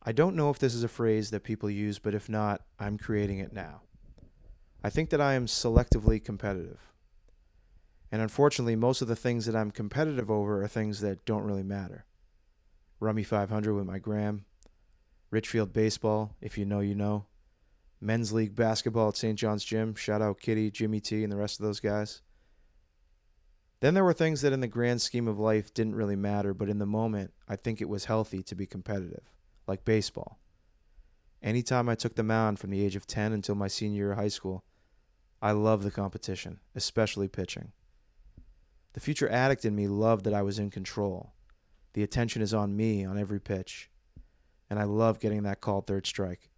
I don't know if this is a phrase that people use, but if not, I'm creating it now. I think that I am selectively competitive. And unfortunately, most of the things that I'm competitive over are things that don't really matter. Rummy 500 with my gram, Richfield baseball, if you know, you know, men's league basketball at St. John's Gym, shout out Kitty, Jimmy T, and the rest of those guys. Then there were things that in the grand scheme of life didn't really matter, but in the moment, I think it was healthy to be competitive, like baseball. Anytime I took the mound from the age of 10 until my senior year of high school, I loved the competition, especially pitching. The future addict in me loved that I was in control. The attention is on me on every pitch, and I love getting that called third strike.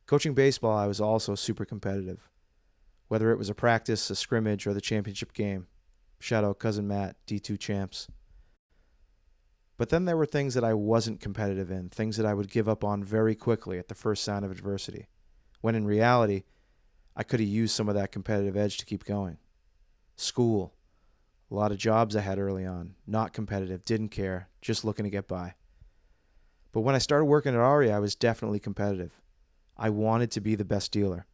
Coaching baseball, I was also super competitive. Whether it was a practice, a scrimmage, or the championship game. Shout out Cousin Matt, D2 champs. But then there were things that I wasn't competitive in, things that I would give up on very quickly at the first sign of adversity, when in reality, I could have used some of that competitive edge to keep going. School. A lot of jobs I had early on. Not competitive, didn't care, just looking to get by. But when I started working at Aria, I was definitely competitive. I wanted to be the best dealer.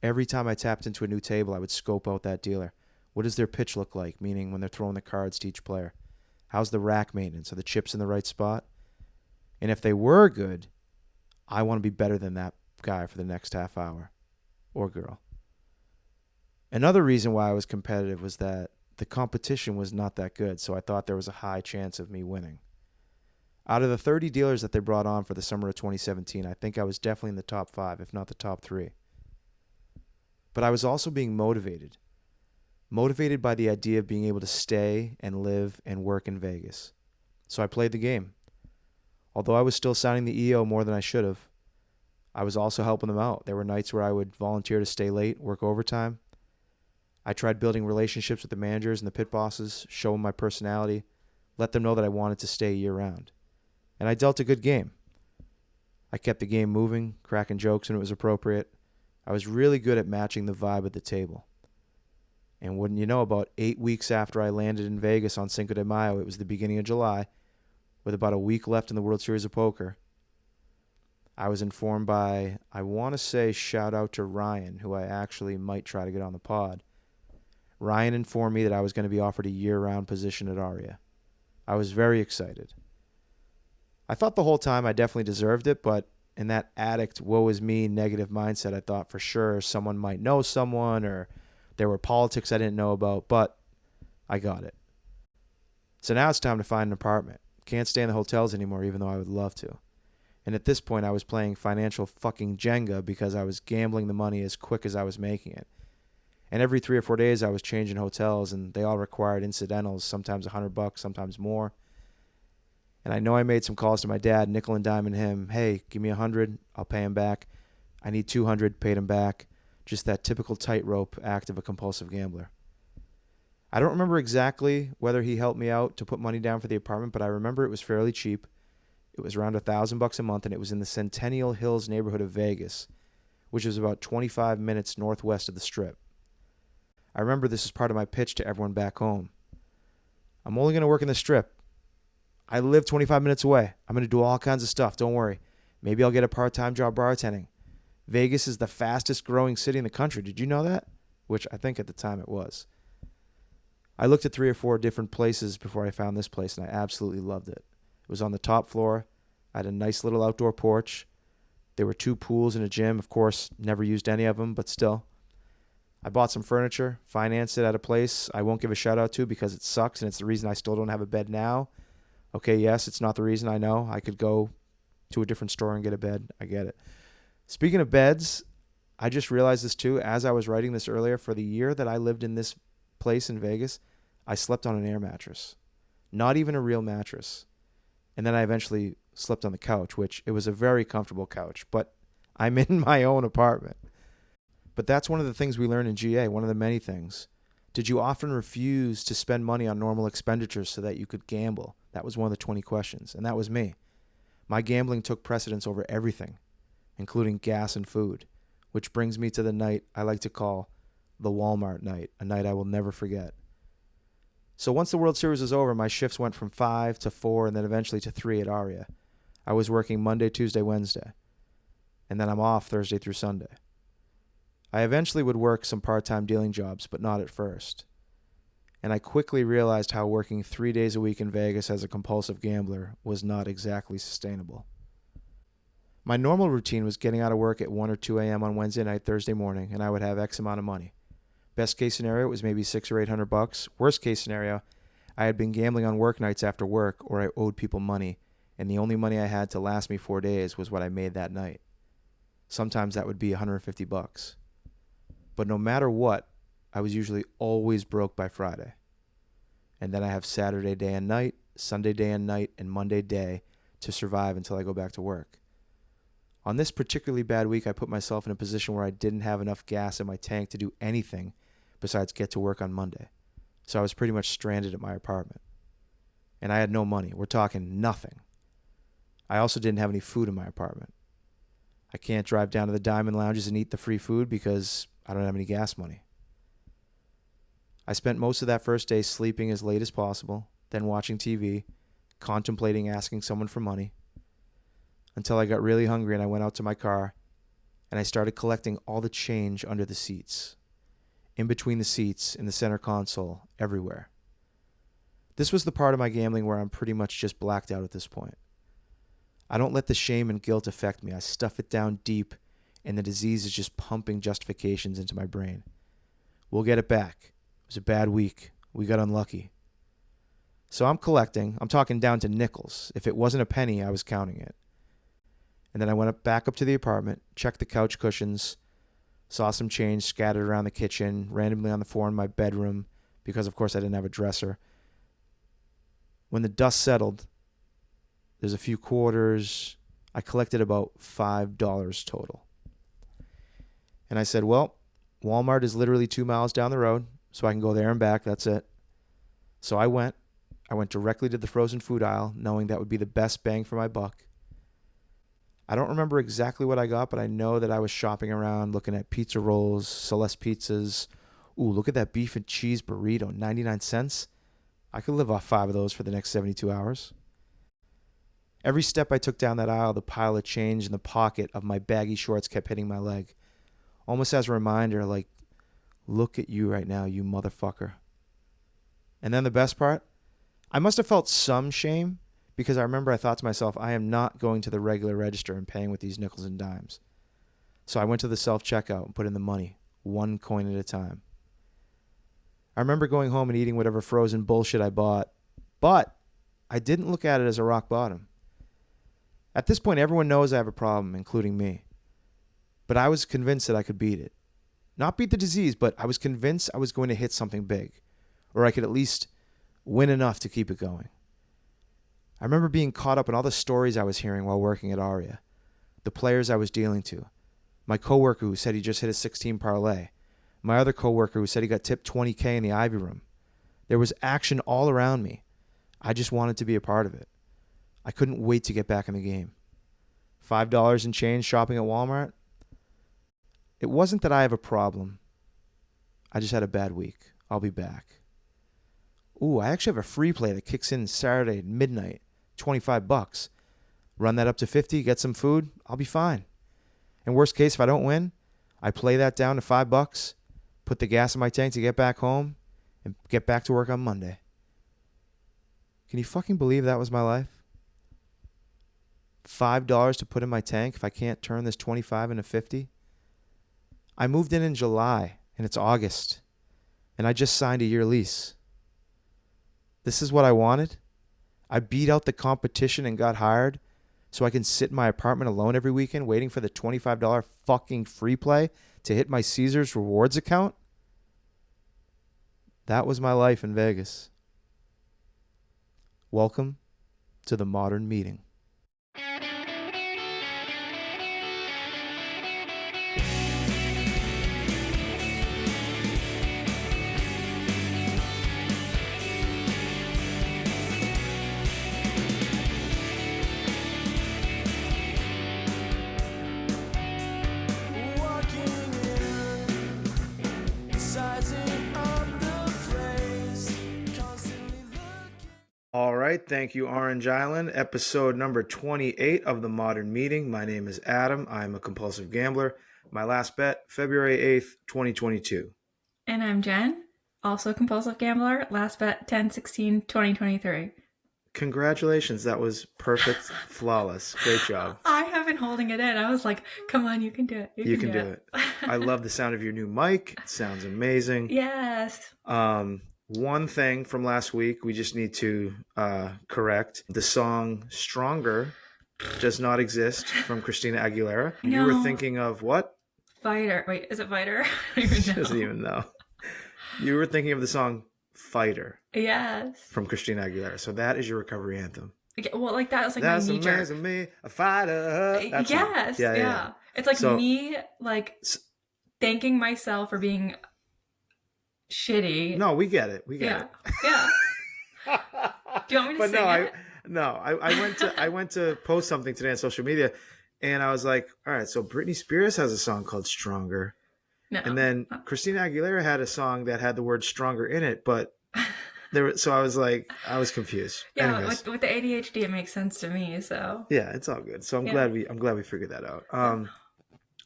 Every time I tapped into a new table, I would scope out that dealer. What does their pitch look like, meaning when they're throwing the cards to each player? How's the rack maintenance? Are the chips in the right spot? And if they were good, I want to be better than that guy for the next half hour. Or girl. Another reason why I was competitive was that the competition was not that good, so I thought there was a high chance of me winning. Out of the 30 dealers that they brought on for the summer of 2017, I think I was definitely in the top 5, if not the top 3. But I was also being motivated. Motivated by the idea of being able to stay and live and work in Vegas. So I played the game. Although I was still signing the EO more than I should have, I was also helping them out. There were nights where I would volunteer to stay late, work overtime. I tried building relationships with the managers and the pit bosses, show them my personality, let them know that I wanted to stay year-round. And I dealt a good game. I kept the game moving, cracking jokes when it was appropriate. I was really good at matching the vibe at the table. And wouldn't you know, about 8 weeks after I landed in Vegas on Cinco de Mayo, it was the beginning of July, with about a week left in the World Series of Poker, I was informed by, I want to say shout out to Ryan, who I actually might try to get on the pod. Ryan informed me that I was going to be offered a year-round position at Aria. I was very excited. I thought the whole time I definitely deserved it, but in that addict, woe is me, negative mindset, I thought for sure someone might know someone or there were politics I didn't know about, but I got it. So now it's time to find an apartment. Can't stay in the hotels anymore, even though I would love to. And at this point, I was playing financial fucking Jenga because I was gambling the money as quick as I was making it. And every 3 or 4 days, I was changing hotels, and they all required incidentals, sometimes $100, sometimes more. And I know I made some calls to my dad, nickel and diming him. Hey, give me $100, I'll pay him back. I need $200, paid him back. Just that typical tightrope act of a compulsive gambler. I don't remember exactly whether he helped me out to put money down for the apartment, but I remember it was fairly cheap. It was around $1,000 a month, and it was in the Centennial Hills neighborhood of Vegas, which is about 25 minutes northwest of the Strip. I remember this is part of my pitch to everyone back home. I'm only going to work in the Strip. I live 25 minutes away. I'm going to do all kinds of stuff. Don't worry. Maybe I'll get a part-time job bartending. Vegas is the fastest growing city in the country. Did you know that? Which I think at the time it was. I looked at 3 or 4 different places before I found this place, and I absolutely loved it. It was on the top floor. I had a nice little outdoor porch. There were 2 pools and a gym. Of course, never used any of them, but still. I bought some furniture, financed it at a place I won't give a shout out to because it sucks, and it's the reason I still don't have a bed now. Okay, yes, it's not the reason, I know. I could go to a different store and get a bed. I get it. Speaking of beds, I just realized this too. As I was writing this earlier, for the year that I lived in this place in Vegas, I slept on an air mattress. Not even a real mattress. And then I eventually slept on the couch, which it was a very comfortable couch, but I'm in my own apartment. But that's one of the things we learn in GA, one of the many things. Did you often refuse to spend money on normal expenditures so that you could gamble? That was one of the 20 questions, and that was me. My gambling took precedence over everything, including gas and food, which brings me to the night I like to call the Wal-Mart night, a night I will never forget. So once the World Series was over, my shifts went from 5 to 4 and then eventually to 3 at Aria. I was working Monday, Tuesday, Wednesday, and then I'm off Thursday through Sunday. I eventually would work some part-time dealing jobs, but not at first. And I quickly realized how working 3 days a week in Vegas as a compulsive gambler was not exactly sustainable. My normal routine was getting out of work at 1 or 2 a.m. on Wednesday night, Thursday morning, and I would have X amount of money. Best case scenario was maybe $600 or $800. Worst case scenario, I had been gambling on work nights after work, or I owed people money, and the only money I had to last me 4 days was what I made that night. Sometimes that would be $150. But no matter what, I was usually always broke by Friday. And then I have Saturday day and night, Sunday day and night, and Monday day to survive until I go back to work. On this particularly bad week, I put myself in a position where I didn't have enough gas in my tank to do anything besides get to work on Monday. So I was pretty much stranded at my apartment. And I had no money. We're talking nothing. I also didn't have any food in my apartment. I can't drive down to the Diamond Lounges and eat the free food because I don't have any gas money. I spent most of that first day sleeping as late as possible, then watching TV, contemplating asking someone for money, until I got really hungry and I went out to my car and I started collecting all the change under the seats, in between the seats, in the center console, everywhere. This was the part of my gambling where I'm pretty much just blacked out at this point. I don't let the shame and guilt affect me. I stuff it down deep, and the disease is just pumping justifications into my brain. We'll get it back. It was a bad week. We got unlucky. So I'm collecting. I'm talking down to nickels. If it wasn't a penny, I was counting it. And then I went back up to the apartment, checked the couch cushions, saw some change scattered around the kitchen, randomly on the floor in my bedroom, because of course I didn't have a dresser. When the dust settled, there's a few quarters. I collected about $5 total. And I said, well, Wal-Mart is literally 2 miles down the road, so I can go there and back. That's it. So I went directly to the frozen food aisle, knowing that would be the best bang for my buck. I don't remember exactly what I got, but I know that I was shopping around, looking at pizza rolls, Celeste pizzas. Ooh, look at that beef and cheese burrito, 99 cents. I could live off 5 of those for the next 72 hours. Every step I took down that aisle, the pile of change in the pocket of my baggy shorts kept hitting my leg. Almost as a reminder, like, look at you right now, you motherfucker. And then the best part, I must have felt some shame, because I remember I thought to myself, I am not going to the regular register and paying with these nickels and dimes. So I went to the self-checkout and put in the money, 1 coin at a time. I remember going home and eating whatever frozen bullshit I bought, but I didn't look at it as a rock bottom. At this point, everyone knows I have a problem, including me. But I was convinced that I could beat it. Not beat the disease, but I was convinced I was going to hit something big, or I could at least win enough to keep it going. I remember being caught up in all the stories I was hearing while working at Aria, the players I was dealing to, my coworker who said he just hit a 16 parlay, my other coworker who said he got tipped $20K in the Ivy Room. There was action all around me. I just wanted to be a part of it. I couldn't wait to get back in the game. $5 and change shopping at Wal-Mart? It wasn't that I have a problem. I just had a bad week. I'll be back. Ooh, I actually have a free play that kicks in Saturday at midnight. $25. Run that up to 50, get some food, I'll be fine. And worst case, if I don't win, I play that down to $5, put the gas in my tank to get back home, and get back to work on Monday. Can you fucking believe that was my life? $5 to put in my tank if I can't turn this 25 into 50? I moved in July, and it's August, and I just signed a year lease. This is what I wanted? I beat out the competition and got hired so I can sit in my apartment alone every weekend waiting for the $25 fucking free play to hit my Caesars rewards account? That was my life in Vegas. Welcome to the modern meeting. All right. Thank you, Orange Island. Episode number 28 of The Modern Meeting. My name is Adam. I'm a compulsive gambler. My last bet, February 8th, 2022. And I'm Jen, also a compulsive gambler. Last bet 10/16/2023. Congratulations. That was perfect. Flawless. Great job. I have been holding it in. I was like, come on, you can do it. You can do it. I love the sound of your new mic. It sounds amazing. Yes. One thing from last week we just need to correct. The song Stronger does not exist from Christina Aguilera. No. You were thinking of what? Fighter. Wait, is it Fighter? I don't even know. She doesn't even know. You were thinking of the song Fighter. Yes. From Christina Aguilera. So that is your recovery anthem. Okay, well, like that was like That's my knee jerk. amazing me, a fighter. That's yes. Yeah. It's like me like thanking myself for being shitty. No, we get it. We get it. Yeah. Do you want me to sing it? I went to post something today on social media, and I was like, all right, so Britney Spears has a song called Stronger. No. And then Christina Aguilera had a song that had the word stronger in it, but so I was like, I was confused. Yeah, with the ADHD, it makes sense to me. So yeah, it's all good. So I'm glad we figured that out.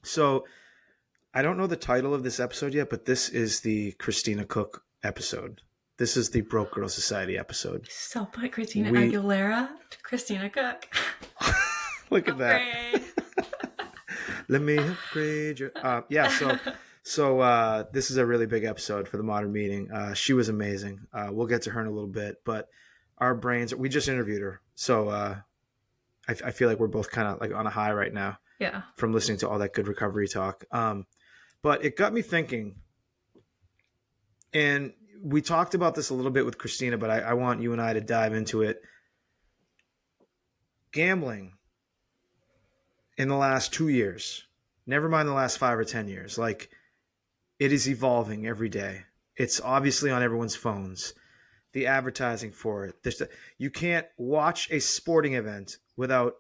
So I don't know the title of this episode yet, but this is the Christina Cook episode. This is the Broke Girl Society episode. So put Christina Aguilera to Christina Cook. Look at that. Let me upgrade your. So this is a really big episode for the Modern Meeting. She was amazing. We'll get to her in a little bit, but our brains. We just interviewed her, so I feel like we're both kind of like on a high right now. Yeah. From listening to all that good recovery talk. But it got me thinking, and we talked about this a little bit with Christina, but I want you and I to dive into it. Gambling in the last 2 years, never mind the last 5 or 10 years, like it is evolving every day. It's obviously on everyone's phones. The advertising for it. You can't watch a sporting event without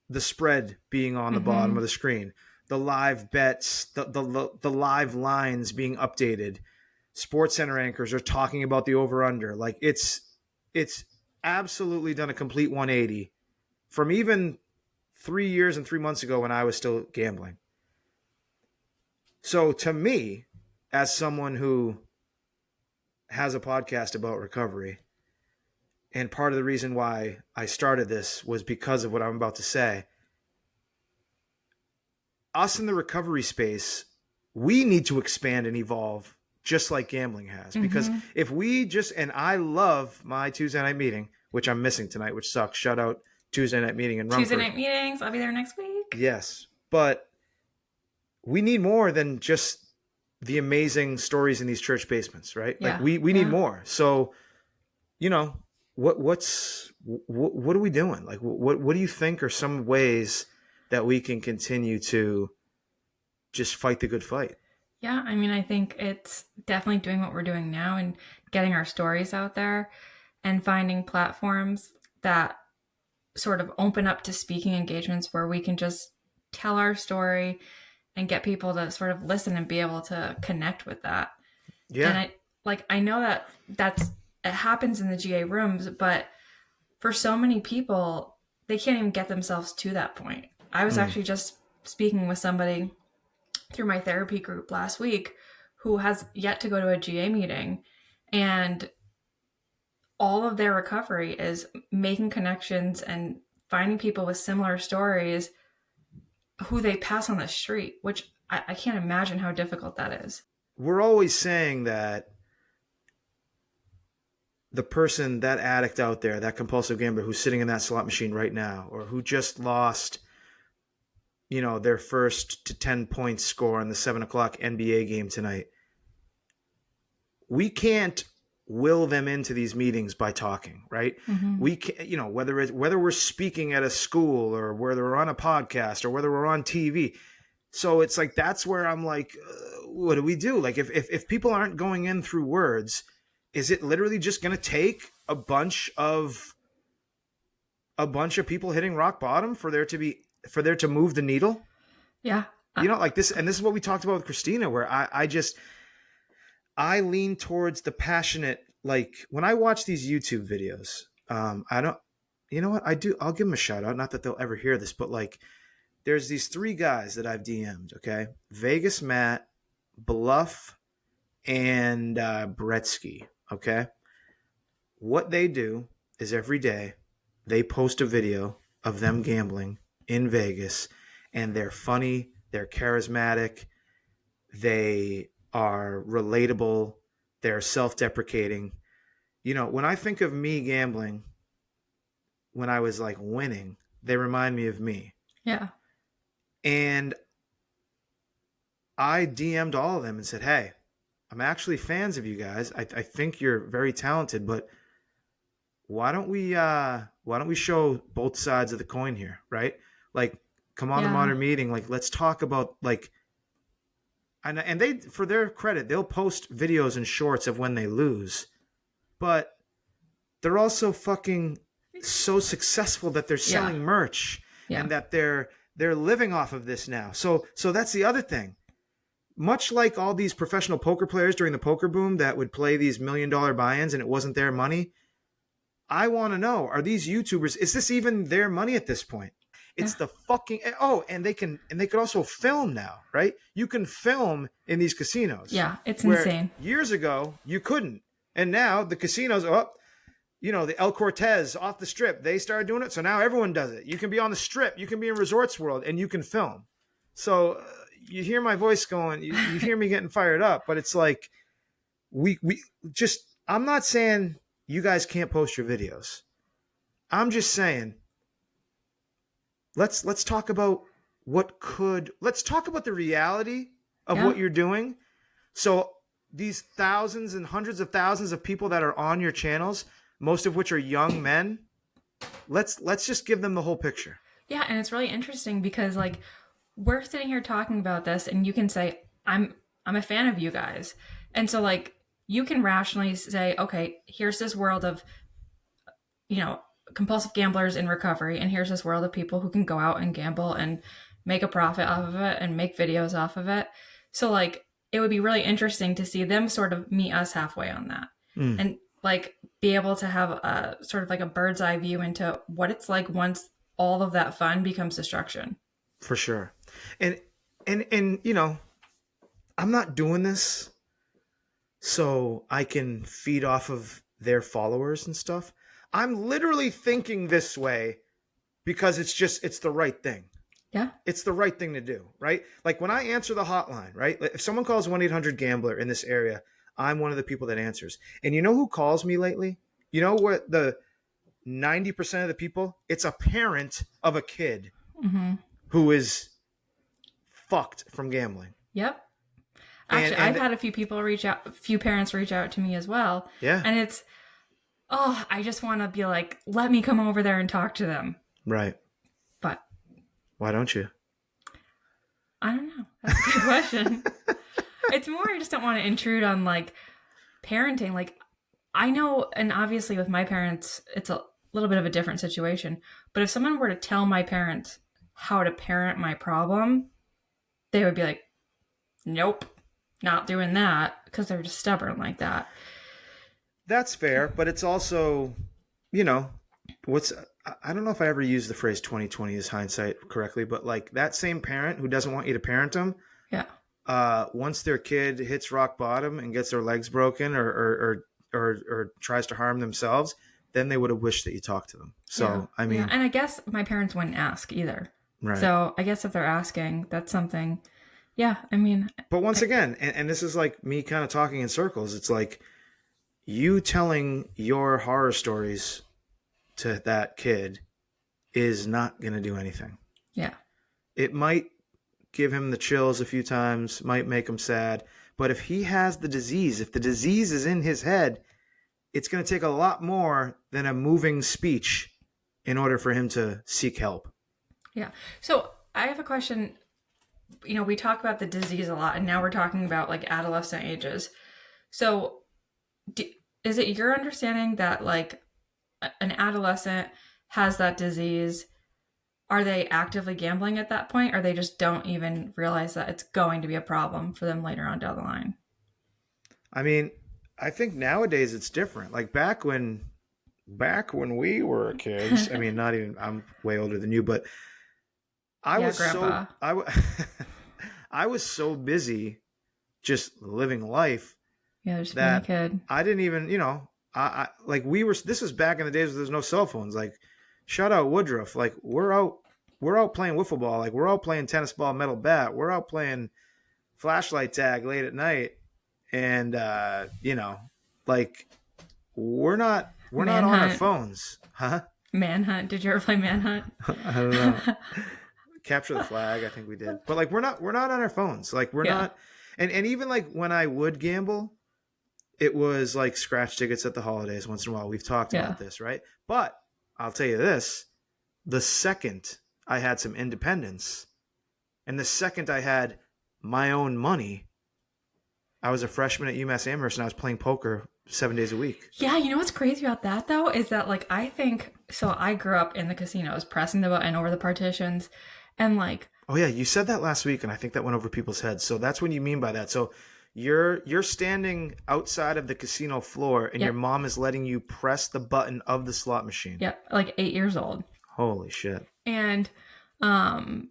the spread being on the bottom of the screen. The live bets, the live lines being updated. Sports Center anchors are talking about the over-under. Like it's absolutely done a complete 180 from even 3 years and 3 months ago when I was still gambling. So to me, as someone who has a podcast about recovery, and part of the reason why I started this was because of what I'm about to say, us in the recovery space, we need to expand and evolve just like gambling has. Because if we just, and I love my Tuesday night meeting, which I'm missing tonight, which sucks. Shout out Tuesday night meeting in Rumford. Tuesday night meetings. I'll be there next week. Yes. But we need more than just the amazing stories in these church basements, right? Yeah. Like we need more. So, what are we doing? Like, what do you think are some ways that we can continue to just fight the good fight? Yeah, I mean, I think it's definitely doing what we're doing now and getting our stories out there and finding platforms that sort of open up to speaking engagements where we can just tell our story and get people to sort of listen and be able to connect with that. Yeah. And I know that it happens in the GA rooms, but for so many people, they can't even get themselves to that point. I was actually just speaking with somebody through my therapy group last week who has yet to go to a GA meeting, and all of their recovery is making connections and finding people with similar stories who they pass on the street, which I can't imagine how difficult that is. We're always saying that the person, that addict out there, that compulsive gambler who's sitting in that slot machine right now, or who just lost, their first to 10 points score in the 7:00 NBA game tonight, we can't will them into these meetings by talking, right? We can, whether we're speaking at a school or whether we're on a podcast or whether we're on TV. So it's like, that's where I'm like, what do we do? Like if people aren't going in through words, is it literally just going to take a bunch of people hitting rock bottom for there to move the needle? Yeah. Like this, and this is what we talked about with Christina, where I lean towards the passionate, like when I watch these YouTube videos, I don't, you know what? I'll give them a shout out. Not that they'll ever hear this, but like, there's these three guys that I've DM'd, okay? Vegas Matt, Bluff, and Bretsky, okay? What they do is every day they post a video of them gambling in Vegas, and they're funny, they're charismatic, they are relatable, they're self deprecating. You know, when I think of me gambling, when I was like winning, they remind me of me. Yeah. And I DM'd all of them and said, hey, I'm actually fans of you guys. I think you're very talented, but why don't we show both sides of the coin here, right? Like, come on the Yeah. Modern Meeting, like let's talk about like, and they, for their credit, they'll post videos and shorts of when they lose, but they're also fucking so successful that they're selling merch Yeah. and that they're living off of this now. So that's the other thing. Much like all these professional poker players during the poker boom that would play these $1 million buy-ins and it wasn't their money, I want to know, are these YouTubers, is this even their money at this point? It's the fucking, and they could also film now, right? You can film in these casinos. Yeah, it's where insane. Years ago, you couldn't. And now the casinos, the El Cortez off the strip, they started doing it. So now everyone does it. You can be on the strip, you can be in Resorts World, and you can film. So you hear my voice going, you hear me getting fired up, but it's like, we just, I'm not saying you guys can't post your videos. I'm just saying, let's talk about let's talk about the reality of what you're doing. So these thousands and hundreds of thousands of people that are on your channels, most of which are young men, let's just give them the whole picture. Yeah, and it's really interesting because like we're sitting here talking about this and you can say I'm a fan of you guys. And so like you can rationally say, okay, here's this world of compulsive gamblers in recovery, and here's this world of people who can go out and gamble and make a profit off of it and make videos off of it. So like it would be really interesting to see them sort of meet us halfway on that. And like be able to have a sort of like a bird's eye view into what it's like once all of that fun becomes destruction. For sure. And I'm not doing this so I can feed off of their followers and stuff. I'm literally thinking this way because it's the right thing. Yeah. It's the right thing to do, right? Like when I answer the hotline, right? If someone calls 1-800-GAMBLER in this area, I'm one of the people that answers. And you know who calls me lately? You know what the 90% of the people? It's a parent of a kid who is fucked from gambling. Yep. Actually, I've had a few parents reach out to me as well. Yeah. And it's, I just want to be like, let me come over there and talk to them. Right. But why don't you? I don't know. That's a good question. It's more I just don't want to intrude on like parenting. Like I know, and obviously with my parents, it's a little bit of a different situation. But if someone were to tell my parents how to parent my problem, they would be like, nope, not doing that, because they're just stubborn like that. That's fair, but it's also, I don't know if I ever used the phrase 2020 as hindsight correctly, but like that same parent who doesn't want you to parent them. Yeah. Once their kid hits rock bottom and gets their legs broken or tries to harm themselves, then they would have wished that you talked to them. So, I mean, and I guess my parents wouldn't ask either. Right. So I guess if they're asking, that's something. Yeah. I mean, but once again, and this is like me kind of talking in circles. It's like you telling your horror stories to that kid is not going to do anything. Yeah. It might give him the chills a few times, might make him sad. But if he has the disease, if the disease is in his head, it's going to take a lot more than a moving speech in order for him to seek help. Yeah. So I have a question. We talk about the disease a lot, and now we're talking about like adolescent ages. So is it your understanding that like an adolescent has that disease? Are they actively gambling at that point, or they just don't even realize that it's going to be a problem for them later on down the line? I mean, I think nowadays it's different. Like back when back when we were kids, I mean, not even, I'm way older than you, but I Yeah, was so, grandpa. I was so busy just living life Yeah, just being a that kid. I didn't even, I like this was back in the days where there's no cell phones. Like, shout out Woodruff. Like, we're out playing wiffle ball. Like, we're out playing tennis ball, metal bat. We're out playing flashlight tag late at night. And, like, we're not on our Manhunt. phones. Huh? Manhunt. Did you ever play Manhunt? I don't know. Capture the flag, I think we did. But like we're not on our phones. Like we're Yeah. not and even like when I would gamble, it was like scratch tickets at the holidays once in a while. We've talked Yeah. about this, right? But I'll tell you this, the second I had some independence and the second I had my own money, I was a freshman at UMass Amherst and I was playing poker 7 days a week. Yeah, you know what's crazy about that though is that like I think so I grew up in the casinos pressing the button over the partitions and like Oh yeah, you said that last week, and I think that went over people's heads. So that's what you mean by that. So you're standing outside of the casino floor, and your yep, mom is letting you press the button of the slot machine. yep, like 8 years old. Holy shit! And um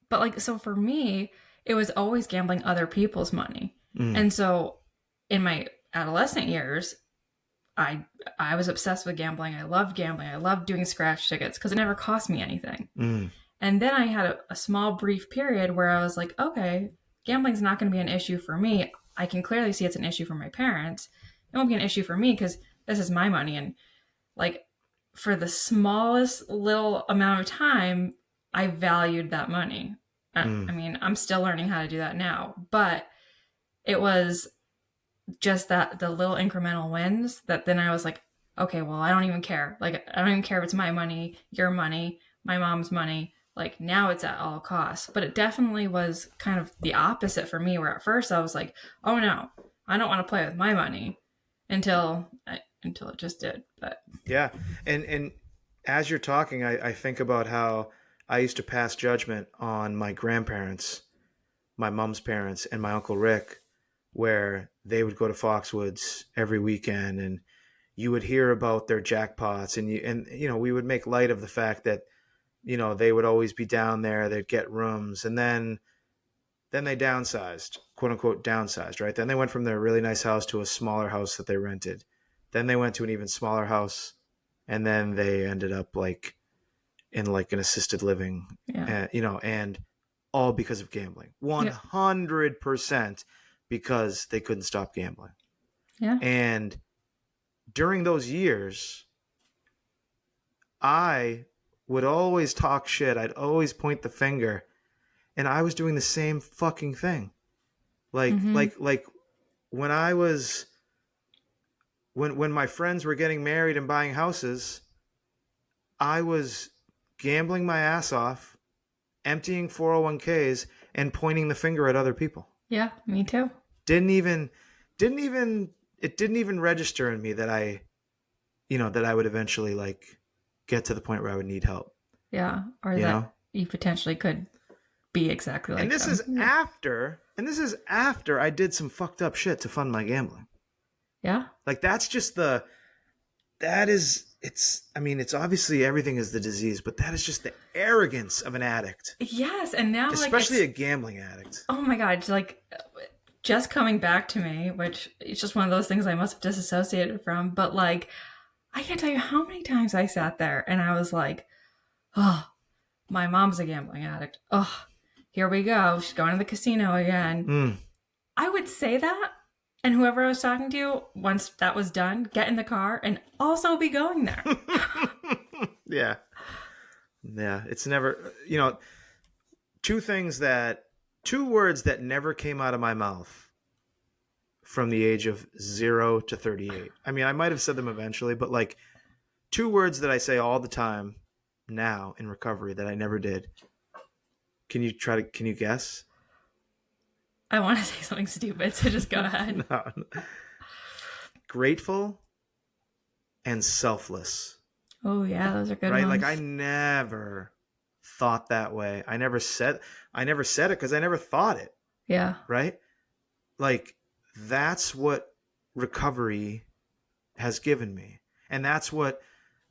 but like so for me, it was always gambling other people's money. Mm, And so in my adolescent years, I I was obsessed with gambling. I loved gambling. I loved doing scratch tickets because it never cost me anything. mm, And then I had a small brief period where I was like, okay, gambling's not going to be an issue for me. I can clearly see it's an issue for my parents. It won't be an issue for me because this is my money. And like for the smallest little amount of time, I valued that money. I mm, mean, I'm still learning how to do that now, but it was just that the little incremental wins that then I was like, okay, well, I don't even care. Like, I don't even care if it's my money, your money, my mom's money. Like, now it's at all costs. But it definitely was kind of the opposite for me, where at first I was like, oh no, I don't want to play with my money until it just did. But yeah, and as you're talking, I think about how I used to pass judgment on my grandparents, my mom's parents, and my uncle Rick, where they would go to Foxwoods every weekend, and you would hear about their jackpots, and we would make light of the fact that they would always be down there, they'd get rooms, and then they downsized, quote unquote downsized, right? Then they went from their really nice house to a smaller house that they rented. Then they went to an even smaller house, and then they ended up like in like an assisted living, yeah, and all because of gambling. yeah, 100% because they couldn't stop gambling. yeah, And during those years, I would always talk shit. I'd always point the finger, and I was doing the same fucking thing. Like mm-hmm, like like when I was when my friends were getting married and buying houses, I was gambling my ass off, emptying 401ks and pointing the finger at other people. yeah, me too. Didn't even didn't even it didn't even register in me that I would eventually like get to the point where I would need help, Yeah, or you that know? you potentially could be exactly And like them. Yeah, this is after I did some fucked up shit to fund my gambling. yeah. Like that is it's obviously everything is the disease, but that is just the arrogance of an addict, Yes, and now like especially it's a gambling addict. oh my god, like just coming back to me, which it's just one of those things I must have disassociated from. But like, I can't tell you how many times I sat there and I was like, oh, my mom's a gambling addict. Oh, here we go. She's going to the casino again. Mm. I would say that, and whoever I was talking to, once that was done, get in the car and also be going there. Yeah. Yeah. It's never, two words that never came out of my mouth from the age of 0 to 38. I mean, I might have said them eventually, but like two words that I say all the time now in recovery that I never did. Can you guess? I want to say something stupid, so just go ahead. No. Grateful and selfless. Oh yeah, those are good Right? ones. Like I never thought that way. I never said it because I never thought it. Yeah, Right? Like that's what recovery has given me. And that's what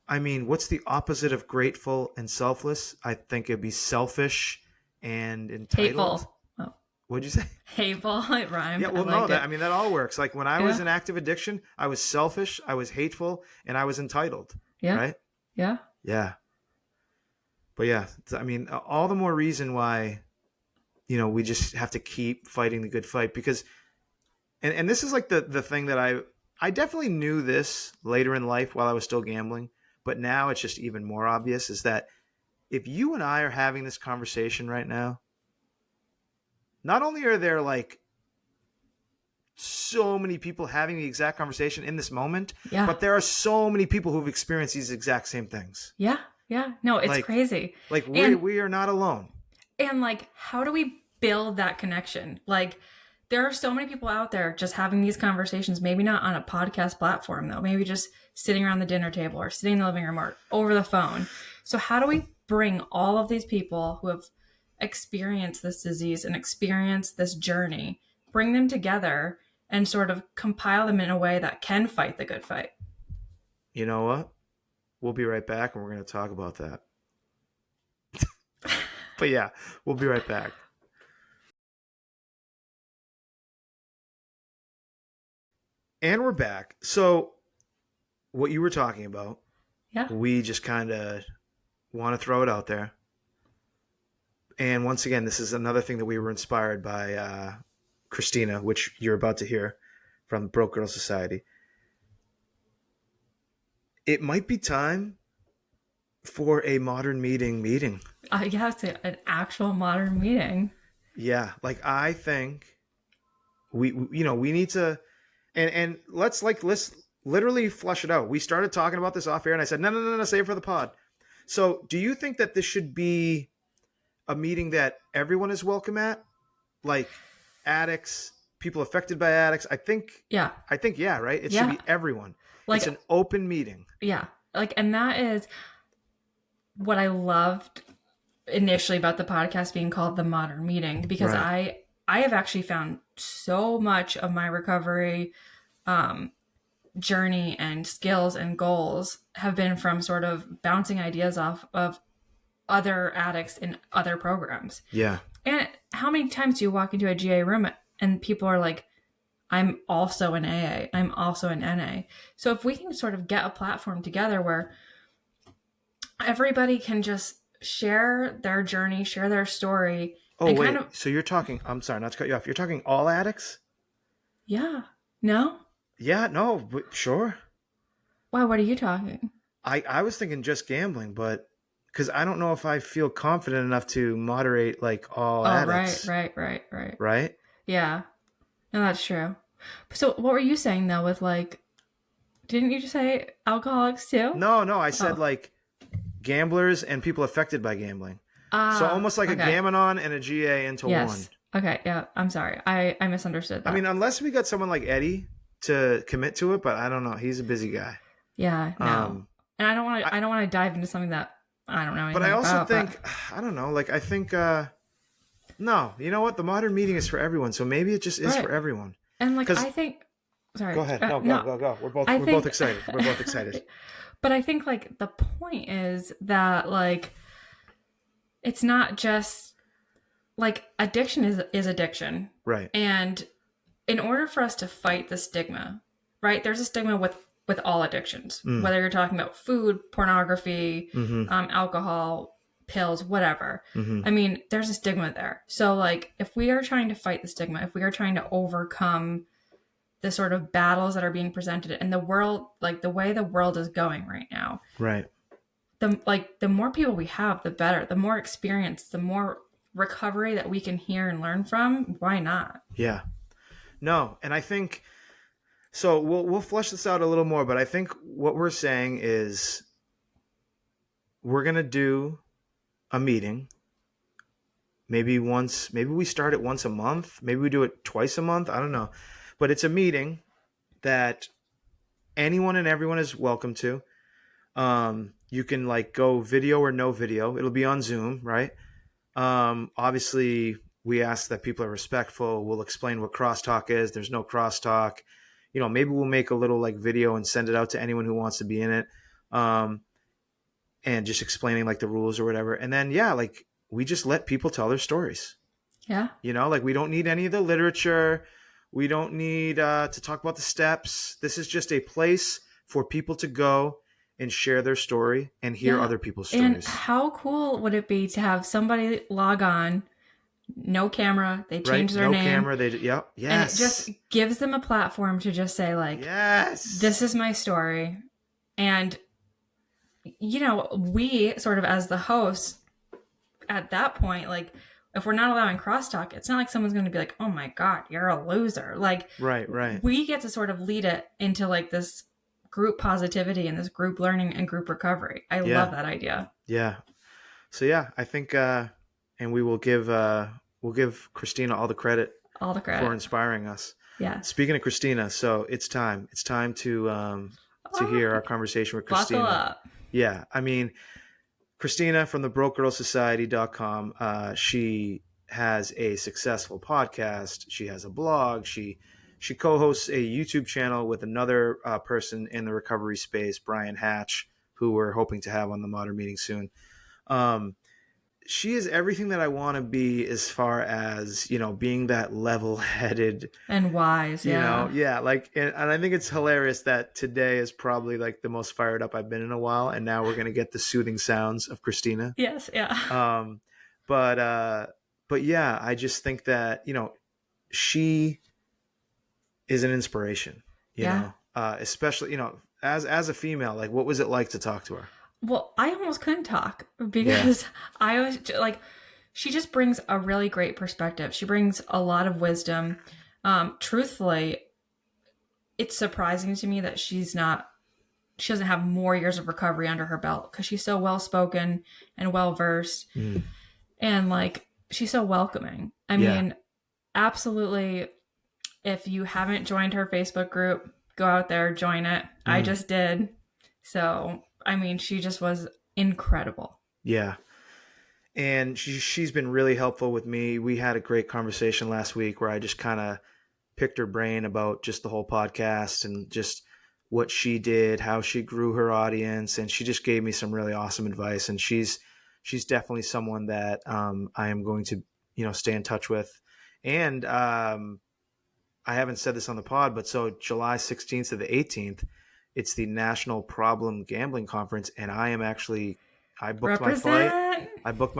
I mean, what's the opposite of grateful and selfless? I think it'd be selfish and entitled. Hateful. Oh, What'd you say? hateful. It Yeah, rhymed. I well, no, liked that it. I mean that all works. Like when I was Yeah. in active addiction, I was selfish, I was hateful, and I was entitled. Yeah. Right? Yeah. Yeah. But yeah, I mean, all the more reason why we just have to keep fighting the good fight because, and this is like the thing that I definitely knew this later in life while I was still gambling, but now it's just even more obvious is that if you and I are having this conversation right now, not only are there like so many people having the exact conversation in this moment, Yeah. but there are so many people who've experienced these exact same things. Yeah. Yeah. No, it's Like, crazy. like And we are not alone. and like, how do we build that connection? Like, there are so many people out there just having these conversations, maybe not on a podcast platform, though, maybe just sitting around the dinner table or sitting in the living room or over the phone. So, how do we bring all of these people who have experienced this disease and experienced this journey, bring them together and sort of compile them in a way that can fight the good fight? You know what? We'll be right back and we're going to talk about that. But yeah, we'll be right back. And we're back. So, what you were talking about, Yeah. we just kind of want to throw it out there. And once again, this is another thing that we were inspired by Christina, which you're about to hear from the Broke Girl Society. It might be time for a modern meeting. Yeah, it's an actual modern meeting. Yeah, like I think we need to and let's literally flush it out. We started talking about this off air and I said, no, save it for the pod. So do you think that this should be a meeting that everyone is welcome at? Like addicts, people affected by addicts? I think Yeah. yeah, right? It Yeah. should be everyone. Like, It's an open meeting. yeah. Like, and that is what I loved initially about the podcast being called the modern meeting, because Right. I have actually found so much of my recovery journey and skills and goals have been from sort of bouncing ideas off of other addicts in other programs. Yeah. And how many times do you walk into a GA room and people are like, I'm also in AA, I'm also in NA. So if we can sort of get a platform together where everybody can just share their journey, share their story. Oh, and wait. kind of, So you're talking, I'm sorry, not to cut you off. You're talking all addicts? yeah. No? Yeah, no, but sure. Wow, what are you talking? I was thinking just gambling, but because I don't know if I feel confident enough to moderate like all addicts. Right. Yeah. No, that's true. So what were you saying though with like, didn't you just say alcoholics too? No, I said like gamblers and people affected by gambling. So almost like a Gam-Anon and a GA into one. Okay, yeah. I'm sorry. I misunderstood that. I mean, unless we got someone like Eddie to commit to it, but I don't know. He's a busy guy. Yeah, no. And I don't want to dive into something that I don't know anything But I also about, think I don't know. Like I think no, you know what? The modern meeting is for everyone, so maybe it just is for everyone. And like I think, sorry. Go ahead. No, go. We're both excited. We're both excited. But I think like the point is that like it's not just like addiction is addiction. Right. And in order for us to fight the stigma, right? There's a stigma with all addictions, whether you're talking about food, pornography, alcohol, pills, whatever. I mean, there's a stigma there. So like if we are trying to fight the stigma, if we are trying to overcome the sort of battles that are being presented in the world, like the way the world is going right now. Right. The more people we have, the better. The more experience, the more recovery that we can hear and learn from. Why not? Yeah. No, and I think so. We'll flesh this out a little more, but I think what we're saying is we're gonna do a meeting. Maybe we start it once a month. Maybe we do it twice a month. I don't know, but it's a meeting that anyone and everyone is welcome to. You can like go video or no video. It'll be on Zoom, right? Obviously, we ask that people are respectful. We'll explain what crosstalk is. There's no crosstalk. Maybe we'll make a little like video and send it out to anyone who wants to be in it. and just explaining like the rules or whatever. And then, yeah, like we just let people tell their stories. Yeah. You know, like we don't need any of the literature. We don't need to talk about the steps. This is just a place for people to go and share their story and hear other people's And stories. how cool would it be to have somebody log on, no camera, they change their no name. Camera, yes. And it just gives them a platform to just say like, yes, this is my story. And, you know, we sort of as the hosts at that point, like if we're not allowing crosstalk, it's not like someone's going to be like, oh my God, you're a loser. Like, right. We get to sort of lead it into like this group positivity and this group learning and group recovery. I love that idea. Yeah. So yeah, I think, and we'll give Christina all the credit for inspiring us. Yeah. Speaking of Christina, so it's time to hear our conversation with Christina. Buckle up. Yeah. I mean, Christina from the BrokeGirlSociety.com, she has a successful podcast. She has a blog. She co-hosts a YouTube channel with another person in the recovery space, Brian Hatch, who we're hoping to have on the Modern Meeting soon. She is everything that I want to be as far as, you know, being that level-headed and wise. You know, like, and I think it's hilarious that today is probably like the most fired up I've been in a while, and now we're gonna get the soothing sounds of Christina. Yes, yeah. But yeah, I just think that, you know, she is an inspiration. You know, especially, you know, as a female, like, what was it like to talk to her? Well, I almost couldn't talk because I was like, she just brings a really great perspective. She brings a lot of wisdom. Truthfully, it's surprising to me that she doesn't have more years of recovery under her belt because she's so well-spoken and well-versed. And like, she's so welcoming. I mean, absolutely. If you haven't joined her Facebook group, go out there, join it. I just did. So, I mean, she just was incredible. Yeah. And she's been really helpful with me. We had a great conversation last week where I just kind of picked her brain about just the whole podcast and just what she did, how she grew her audience. And she just gave me some really awesome advice. And she's definitely someone that I am going to, you know, stay in touch with. And I haven't said this on the pod, but so July 16th to the 18th, it's the National Problem Gambling Conference. And I booked my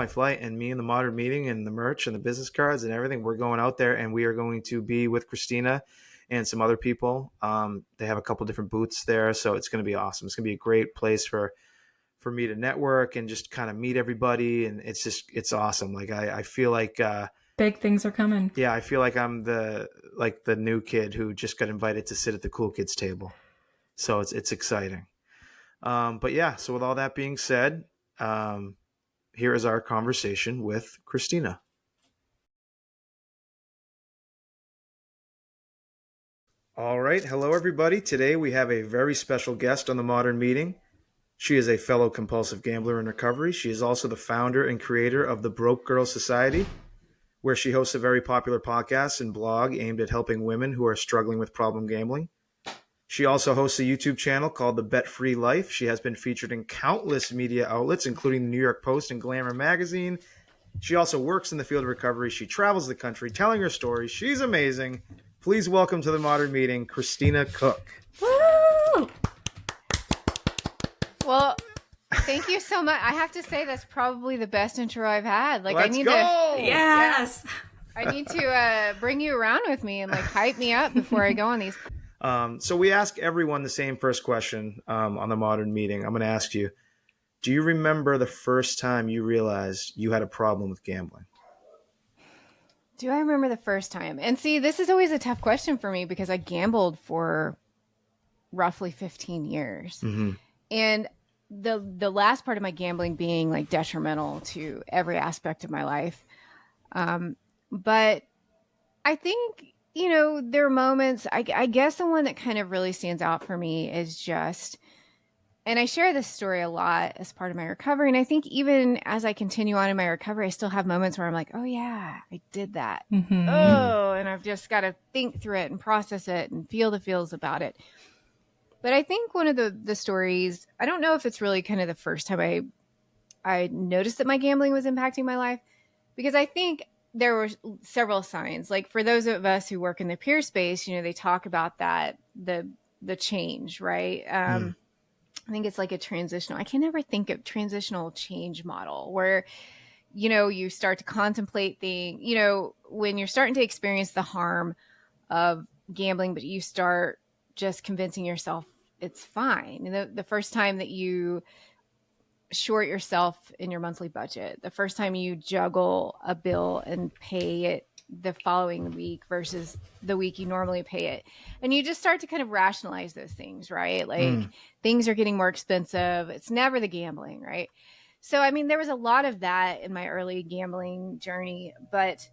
flight, and me and the Modern Meeting and the merch and the business cards and everything, we're going out there, and we are going to be with Christina and some other people. They have a couple different booths there, so it's going to be awesome. It's going to be a great place for me to network and just kind of meet everybody. And it's awesome. Like, I feel like, big things are coming. Yeah. I feel like I'm the new kid who just got invited to sit at the cool kids table. So it's exciting. But yeah, so with all that being said, here is our conversation with Christina. All right. Hello, everybody. Today we have a very special guest on the Modern Meeting. She is a fellow compulsive gambler in recovery. She is also the founder and creator of the Broke Girl Society, where she hosts a very popular podcast and blog aimed at helping women who are struggling with problem gambling. She also hosts a YouTube channel called The Bet Free Life. She has been featured in countless media outlets, including the New York Post and Glamour magazine. She also works in the field of recovery. She travels the country telling her story. She's amazing. Please welcome to the Modern Meeting, Christina Cook. Woo! Well, thank you so much. I have to say that's probably the best intro I've had. Like, Let's go! Yes. I need to bring you around with me and like hype me up before I go on these. So we ask everyone the same first question on the Modern Meeting. I'm going to ask you, do you remember the first time you realized you had a problem with gambling? Do I remember the first time? And see, this is always a tough question for me because I gambled for roughly 15 years. Mm-hmm. And the last part of my gambling being like detrimental to every aspect of my life. But I think, you know, there are moments, I guess the one that kind of really stands out for me is just, and I share this story a lot as part of my recovery. And I think even as I continue on in my recovery, I still have moments where I'm like, oh yeah, I did that. Mm-hmm. Oh, and I've just got to think through it and process it and feel the feels about it. But I think one of the stories, I don't know if it's really kind of the first time I noticed that my gambling was impacting my life, because I think there were several signs. Like for those of us who work in the peer space, they talk about that, the change, right? I think it's like a transitional, I can never think of transitional change model where, you start to contemplate when you're starting to experience the harm of gambling, but you start just convincing yourself it's fine. The first time that you short yourself in your monthly budget, the first time you juggle a bill and pay it the following week versus the week you normally pay it, and you just start to kind of rationalize those things, right? Like things are getting more expensive. It's never the gambling, right? So I mean, there was a lot of that in my early gambling journey, but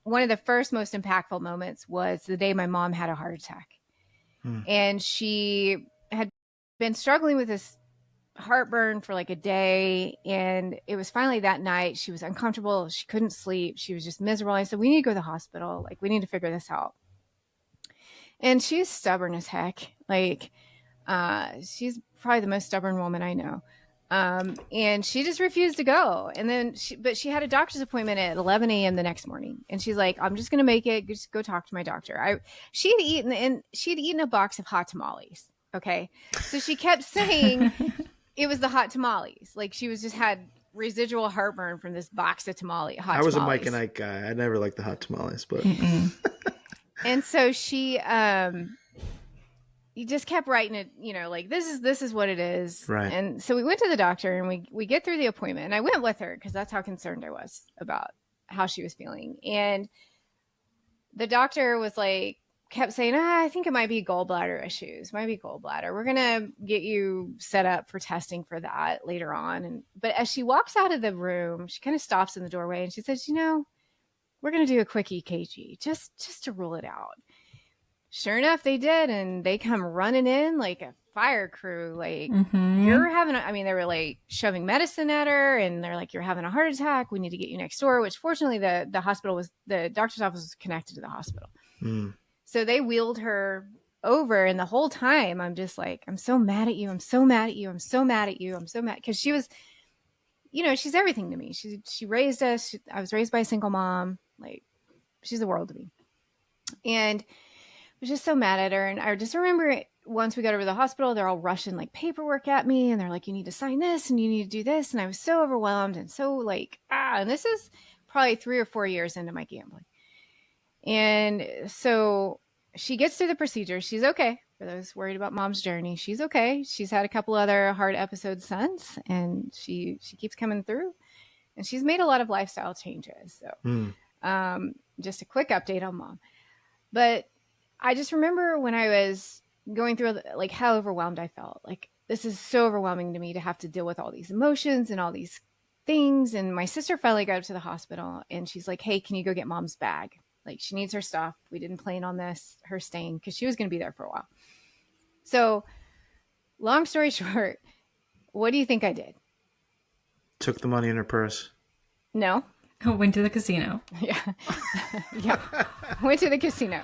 one of the first most impactful moments was the day my mom had a heart attack. And she had been struggling with this heartburn for like a day, and it was finally that night. She was uncomfortable, she couldn't sleep, she was just miserable. I said, we need to go to the hospital, like we need to figure this out. And she's stubborn as heck. Like she's probably the most stubborn woman I know. And she just refused to go. And then but she had a doctor's appointment at 11 a.m. the next morning, and she's like, I'm just gonna make it, just go talk to my doctor. She'd eaten a box of hot tamales. Okay, so she kept saying it was the hot tamales. Like she was just had residual heartburn from this box of hot tamales. I was a Mike and Ike guy. I never liked the hot tamales, but and so she you just kept writing it, like this is what it is. Right. And so we went to the doctor, and we get through the appointment, and I went with her because that's how concerned I was about how she was feeling. And the doctor was like, kept saying, I think it might be gallbladder issues. Might be gallbladder. We're going to get you set up for testing for that later on. But as she walks out of the room, she kind of stops in the doorway and she says, we're going to do a quick EKG just to rule it out. Sure enough, they did. And they come running in like a fire crew. Like you're having, they were like shoving medicine at her, and they're like, you're having a heart attack. We need to get you next door, which fortunately the doctor's office was connected to the hospital. So they wheeled her over, and the whole time I'm just like, I'm so mad at you. I'm so mad at you. I'm so mad at you. I'm so mad. Because she was, she's everything to me. She raised us. I was raised by a single mom. Like she's the world to me. And I was just so mad at her. And I just remember once we got over to the hospital, they're all rushing like paperwork at me, and they're like, you need to sign this and you need to do this. And I was so overwhelmed and so like, and this is probably 3 or 4 years into my gambling. And so she gets through the procedure. She's okay. For those worried about mom's journey, she's okay. She's had a couple other hard episodes since, and she keeps coming through, and she's made a lot of lifestyle changes. So just a quick update on mom. But I just remember when I was going through, like, how overwhelmed I felt. Like, this is so overwhelming to me to have to deal with all these emotions and all these things. And my sister finally got up to the hospital, and she's like, hey, can you go get mom's bag? Like, she needs her stuff. We didn't plan on her staying because she was going to be there for a while. So long story short, what do you think I did? Took the money in her purse. No. Went to the casino. Yeah. Yeah. Went to the casino.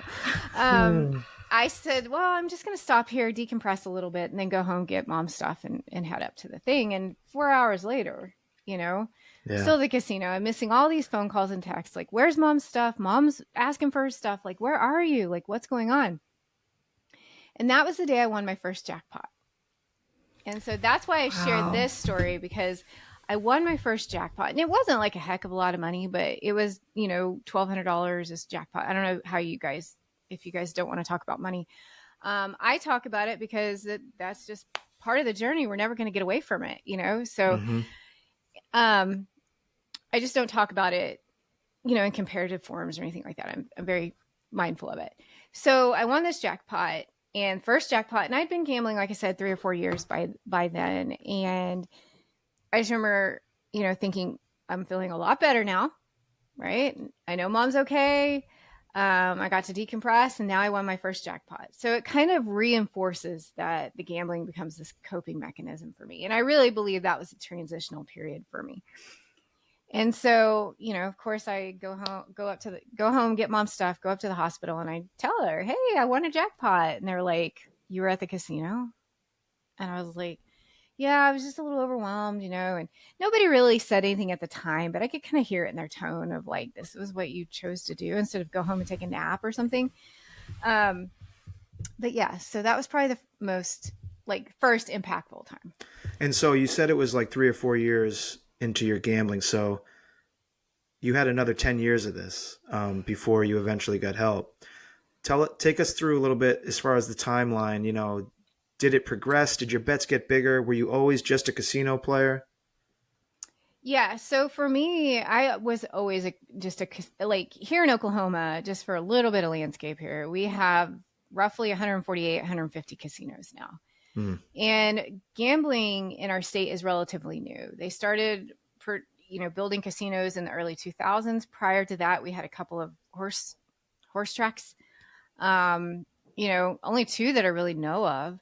I said, well, I'm just going to stop here, decompress a little bit, and then go home, get mom's stuff and head up to the thing. And 4 hours later, still the casino. I'm missing all these phone calls and texts. Like, where's mom's stuff? Mom's asking for her stuff. Like, where are you? Like, what's going on? And that was the day I won my first jackpot. And so that's why I shared this story, because I won my first jackpot, and it wasn't like a heck of a lot of money, but it was, $1,200 is jackpot. I don't know how you guys, if you guys don't want to talk about money. I talk about it because that's just part of the journey. We're never going to get away from it, So, I just don't talk about it, in comparative forms or anything like that. I'm very mindful of it. So I won this jackpot, and first jackpot, and I'd been gambling, like I said, 3 or 4 years by then. And I just remember, thinking, I'm feeling a lot better now, right? I know mom's okay. I got to decompress, and now I won my first jackpot. So it kind of reinforces that the gambling becomes this coping mechanism for me. And I really believe that was a transitional period for me. And so, of course, I go home, get mom's stuff, go up to the hospital, and I tell her, hey, I won a jackpot. And they're like, you were at the casino? And I was like, yeah, I was just a little overwhelmed, and nobody really said anything at the time, but I could kind of hear it in their tone of like, this was what you chose to do instead of go home and take a nap or something. But yeah, so that was probably the most like first impactful time. And so you said it was like 3 or 4 years into your gambling. So you had another 10 years of this before you eventually got help. Take us through a little bit as far as the timeline. Did it progress? Did your bets get bigger? Were you always just a casino player? Yeah. So for me, I was always like here in Oklahoma, just for a little bit of landscape here, we have roughly 148, 150 casinos now. And gambling in our state is relatively new. They started building casinos in the early 2000s. Prior to that, we had a couple of horse tracks. Only two that I really know of.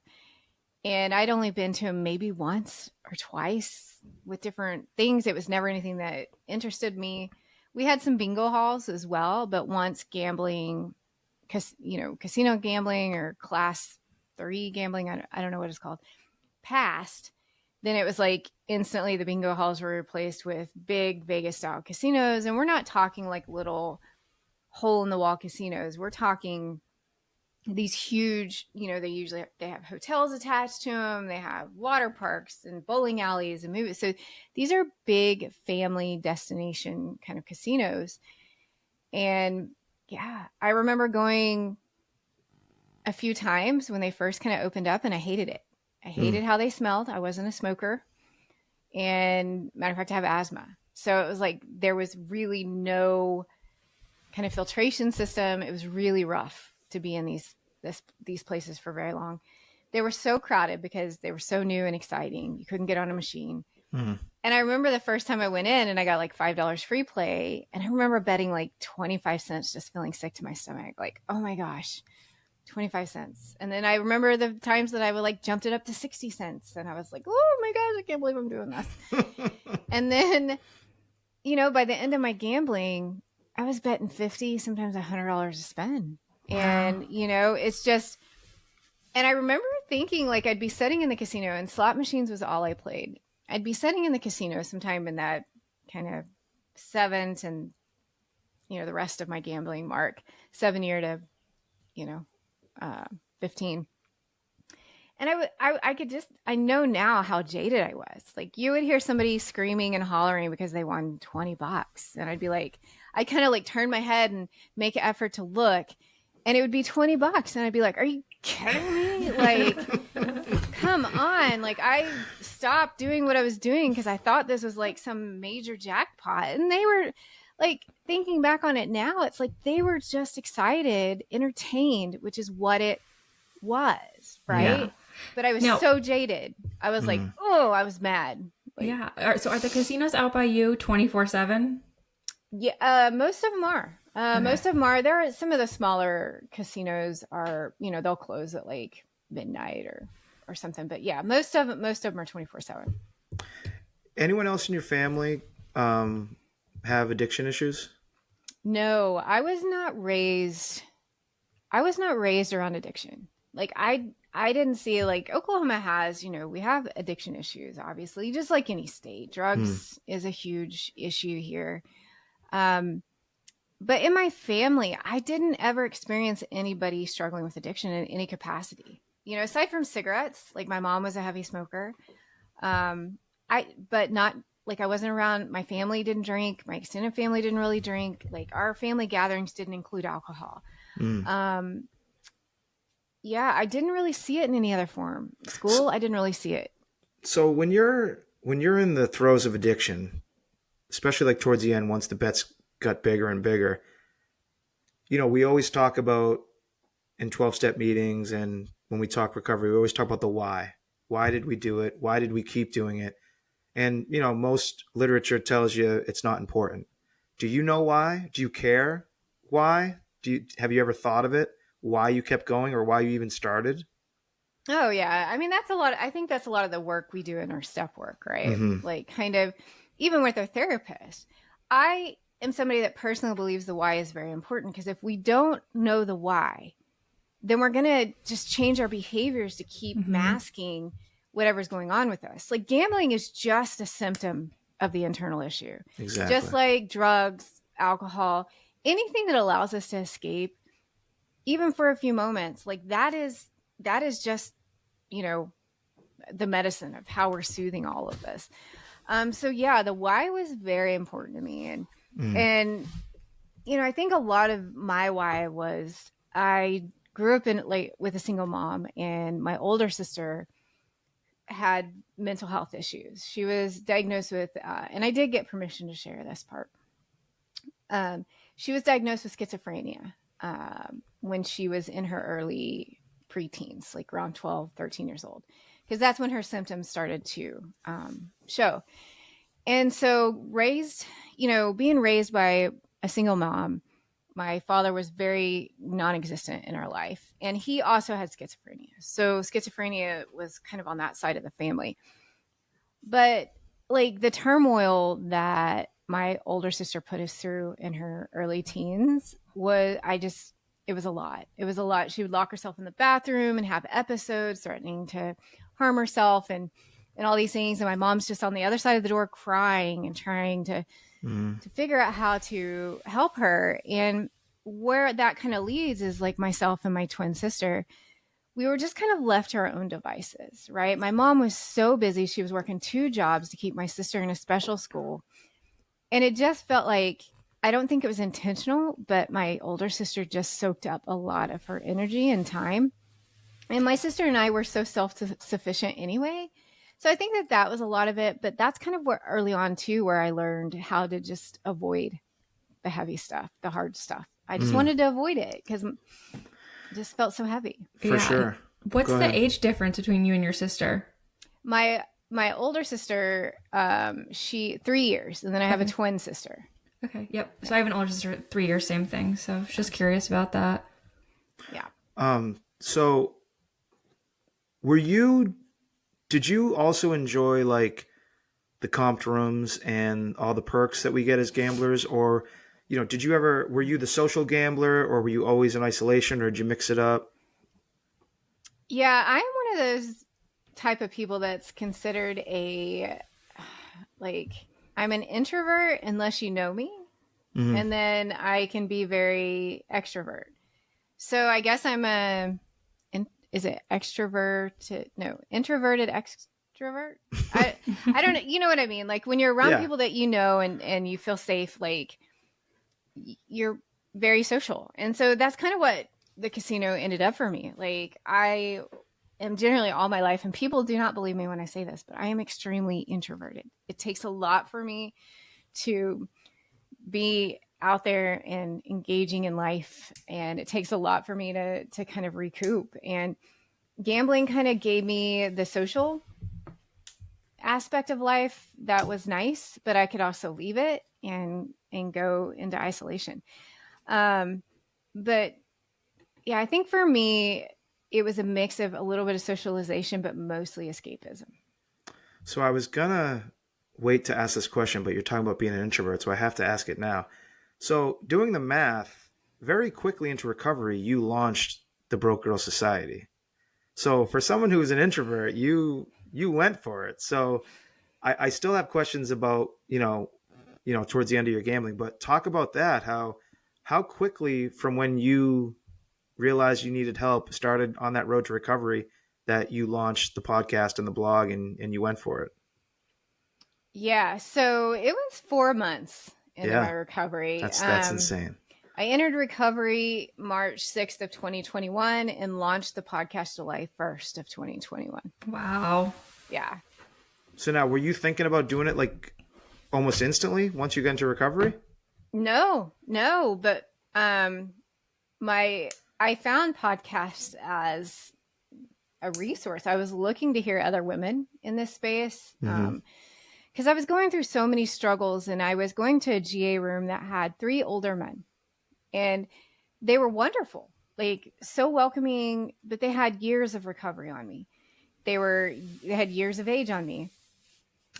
And I'd only been to them maybe once or twice with different things. It was never anything that interested me. We had some bingo halls as well, but once gambling, casino gambling or class 3 gambling, I don't know what it's called, passed, then it was like instantly the bingo halls were replaced with big Vegas style casinos. And we're not talking like little hole in the wall casinos. We're talking these huge, they have hotels attached to them. They have water parks and bowling alleys and movies. So these are big family destination kind of casinos. And yeah, I remember going a few times when they first kind of opened up, and I hated it. I hated how they smelled. I wasn't a smoker. And matter of fact, I have asthma. So it was like, there was really no kind of filtration system. It was really rough to be in these places for very long. They were so crowded because they were so new and exciting. You couldn't get on a machine. And I remember the first time I went in and I got like $5 free play. And I remember betting like 25 cents, just feeling sick to my stomach. Like, oh my gosh, 25 cents. And then I remember the times that I would like jumped it up to 60 cents. And I was like, oh my gosh, I can't believe I'm doing this. And then, by the end of my gambling, I was betting $50, sometimes $100 to spend. Wow. And, it's just, and I remember thinking like I'd be sitting in the casino and slot machines was all I played. I'd be sitting in the casino sometime in that kind of 7 to, the rest of my gambling mark, 7 year to, 15. And I know now how jaded I was. Like you would hear somebody screaming and hollering because they won $20. And I'd be like, I kind of like turn my head and make an effort to look, and it would be $20. And I'd be like, are you kidding me? Like, come on. Like I stopped doing what I was doing because I thought this was like some major jackpot. And they were like, thinking back on it now, it's like they were just excited, entertained, which is what it was, right? Yeah. But I was so jaded. I was like, oh, I was mad. Like, yeah. So are the casinos out by you 24/7? Yeah, most of them are. Most of them are. There are some of the smaller casinos are, they'll close at like midnight or something. But yeah, most of them are 24/7. Anyone else in your family have addiction issues? No, I was not raised around addiction. Like I didn't see like Oklahoma has, we have addiction issues, obviously, just like any state. Drugs is a huge issue here. But in my family, I didn't ever experience anybody struggling with addiction in any capacity. Aside from cigarettes, like my mom was a heavy smoker. But not like I wasn't around, my family didn't drink, my extended family didn't really drink. Like our family gatherings didn't include alcohol. Yeah, I didn't really see it in any other form. School, I didn't really see it. So when you're in the throes of addiction, especially like towards the end, once the bets got bigger and bigger, we always talk about in 12-step meetings and when we talk recovery, we always talk about the why. Why did we do it? Why did we keep doing it? And, most literature tells you it's not important. Do you know why? Do you care why? Have you ever thought of it? Why you kept going or why you even started? Oh yeah. I mean, I think that's a lot of the work we do in our step work, right? Like kind of, even with our therapist, I am somebody that personally believes the why is very important, because if we don't know the why, then we're going to just change our behaviors to keep masking whatever's going on with us. Like gambling is just a symptom of the internal issue. Exactly. Just like drugs, alcohol, anything that allows us to escape, even for a few moments, like that is just, the medicine of how we're soothing all of this. So yeah, the why was very important to me. And, I think a lot of my why was I grew up with a single mom, and my older sister had mental health issues. She was diagnosed with, and I did get permission to share this part. She was diagnosed with schizophrenia when she was in her early preteens, like around 12, 13 years old, because that's when her symptoms started to show. And so being raised by a single mom, my father was very non-existent in our life, and he also had schizophrenia. So schizophrenia was kind of on that side of the family. But like the turmoil that my older sister put us through in her early teens it was a lot. It was a lot. She would lock herself in the bathroom and have episodes threatening to harm herself and all these things. And my mom's just on the other side of the door crying and trying to figure out how to help her. And where that kind of leads is like myself and my twin sister, we were just kind of left to our own devices, right? My mom was so busy. She was working 2 jobs to keep my sister in a special school. And it just felt like, I don't think it was intentional, but my older sister just soaked up a lot of her energy and time. And my sister and I were so self-sufficient anyway. So I think that was a lot of it, but that's kind of where early on too, where I learned how to just avoid the heavy stuff, the hard stuff. I just wanted to avoid it because it just felt so heavy. For sure. What's the age difference between you and your sister? My older sister, she 3 years, and then I have a twin sister. Okay. Yep. So I have an older sister, 3 years, same thing. So I was just curious about that. Yeah. So did you also enjoy like the comped rooms and all the perks that we get as gamblers? Or, were you the social gambler, or were you always in isolation, or did you mix it up? Yeah, I'm one of those type of people that's considered I'm an introvert unless you know me. And then I can be very extrovert. So I guess I'm is it extroverted? No, introverted extrovert. I don't know. You know what I mean? Like when you're around people that you know and you feel safe, like you're very social. And so that's kind of what the casino ended up for me. Like I am generally all my life, and people do not believe me when I say this, but I am extremely introverted. It takes a lot for me to be out there and engaging in life. And it takes a lot for me to kind of recoup. And gambling kind of gave me the social aspect of life that was nice, but I could also leave it and go into isolation. But yeah, I think for me, it was a mix of a little bit of socialization, but mostly escapism. So I was gonna wait to ask this question, but you're talking about being an introvert, so I have to ask it now. So doing the math, very quickly into recovery, you launched the Broke Girl Society. So for someone who is an introvert, you went for it. So I still have questions about, towards the end of your gambling, but talk about that. How quickly from when you realized you needed help, started on that road to recovery, that you launched the podcast and the blog and you went for it. Yeah. So it was 4 months into my recovery. That's insane. I entered recovery March 6th of 2021 and launched the podcast July 1st of 2021. Wow. Yeah. So now, were you thinking about doing it like almost instantly once you got into recovery? No, but I found podcasts as a resource. I was looking to hear other women in this space because I was going through so many struggles, and I was going to a GA room that had 3 older men, and they were wonderful, like so welcoming, but they had years of recovery on me. They had years of age on me.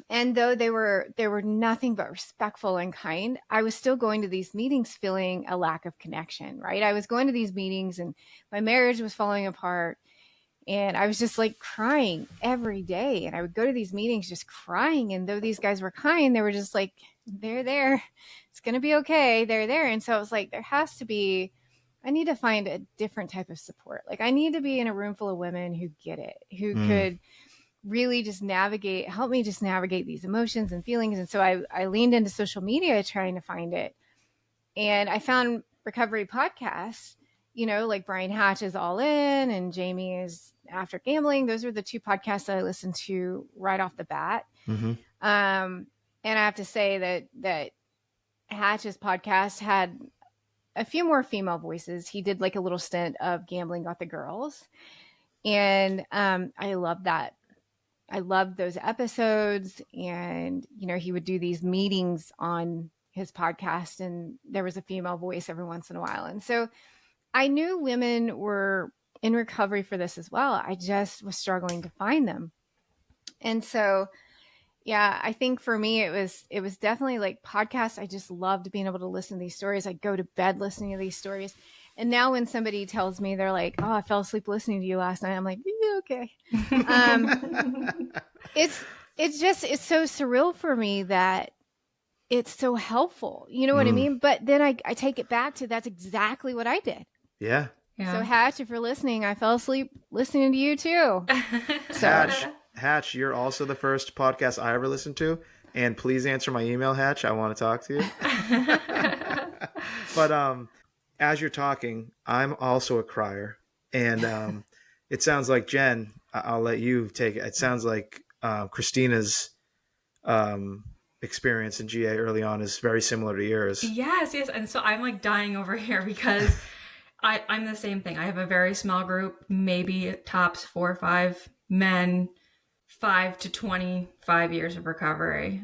And though they were nothing but respectful and kind, I was still going to these meetings feeling a lack of connection, right? I was going to these meetings and my marriage was falling apart, and I was just like crying every day. And I would go to these meetings just crying. And though these guys were kind, they were just like, they're there. It's going to be okay. They're there. And so I was like, there has to be, I need to find a different type of support. Like I need to be in a room full of women who get it, who could really just help me just navigate these emotions and feelings. And so I leaned into social media trying to find it. And I found recovery podcasts, like Brian Hatch's All In and Jamie's After Gambling. Those were the two podcasts that I listened to right off the bat. And I have to say that Hatch's podcast had a few more female voices. He did like a little stint of Gambling Got the Girls. And I love that. I loved those episodes. And, he would do these meetings on his podcast, and there was a female voice every once in a while. And so I knew women were in recovery for this as well. I just was struggling to find them. And so, yeah, I think for me, it was definitely like podcasts. I just loved being able to listen to these stories. I go to bed listening to these stories. And now when somebody tells me, they're like, oh, I fell asleep listening to you last night, I'm like, yeah, okay. It's so surreal for me that it's so helpful. You know what I mean? But then I take it back to that's exactly what I did. Yeah. So Hatch, if you're listening, I fell asleep listening to you too. So. Hatch, you're also the first podcast I ever listened to. And please answer my email, Hatch. I want to talk to you. But as you're talking, I'm also a crier. And it sounds like, Jen, I'll let you take it. It sounds like Christina's experience in GA early on is very similar to yours. Yes. And so I'm like dying over here because I'm the same thing. I have a very small group, maybe tops 4 or 5 men, 5 to 25 years of recovery.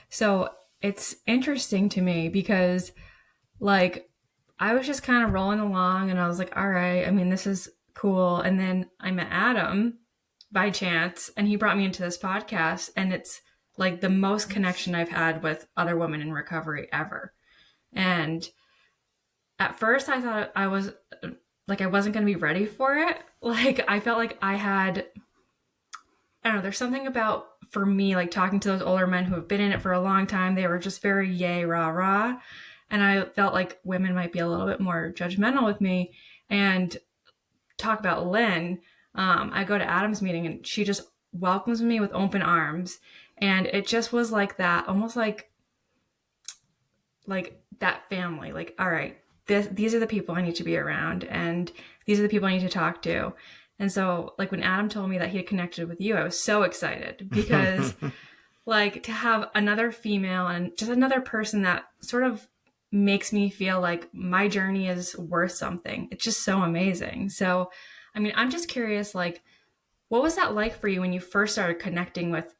So it's interesting to me because like I was just kind of rolling along and I was like, all right, I mean, this is cool. And then I met Adam by chance and he brought me into this podcast, and it's like the most connection I've had with other women in recovery ever. And at first I thought I was like, I wasn't going to be ready for it. Like I felt like I don't know, there's something about, for me, like talking to those older men who have been in it for a long time, they were just very yay, rah, rah. And I felt like women might be a little bit more judgmental with me. And talk about Lynn, I go to Adam's meeting and she just welcomes me with open arms. And it just was like that, almost like that family, like, all right, these are the people I need to be around. And these are the people I need to talk to. And so like when Adam told me that he had connected with you, I was so excited because like to have another female and just another person that sort of makes me feel like my journey is worth something. It's just so amazing. So, I mean, I'm just curious, like, what was that like for you when you first started connecting with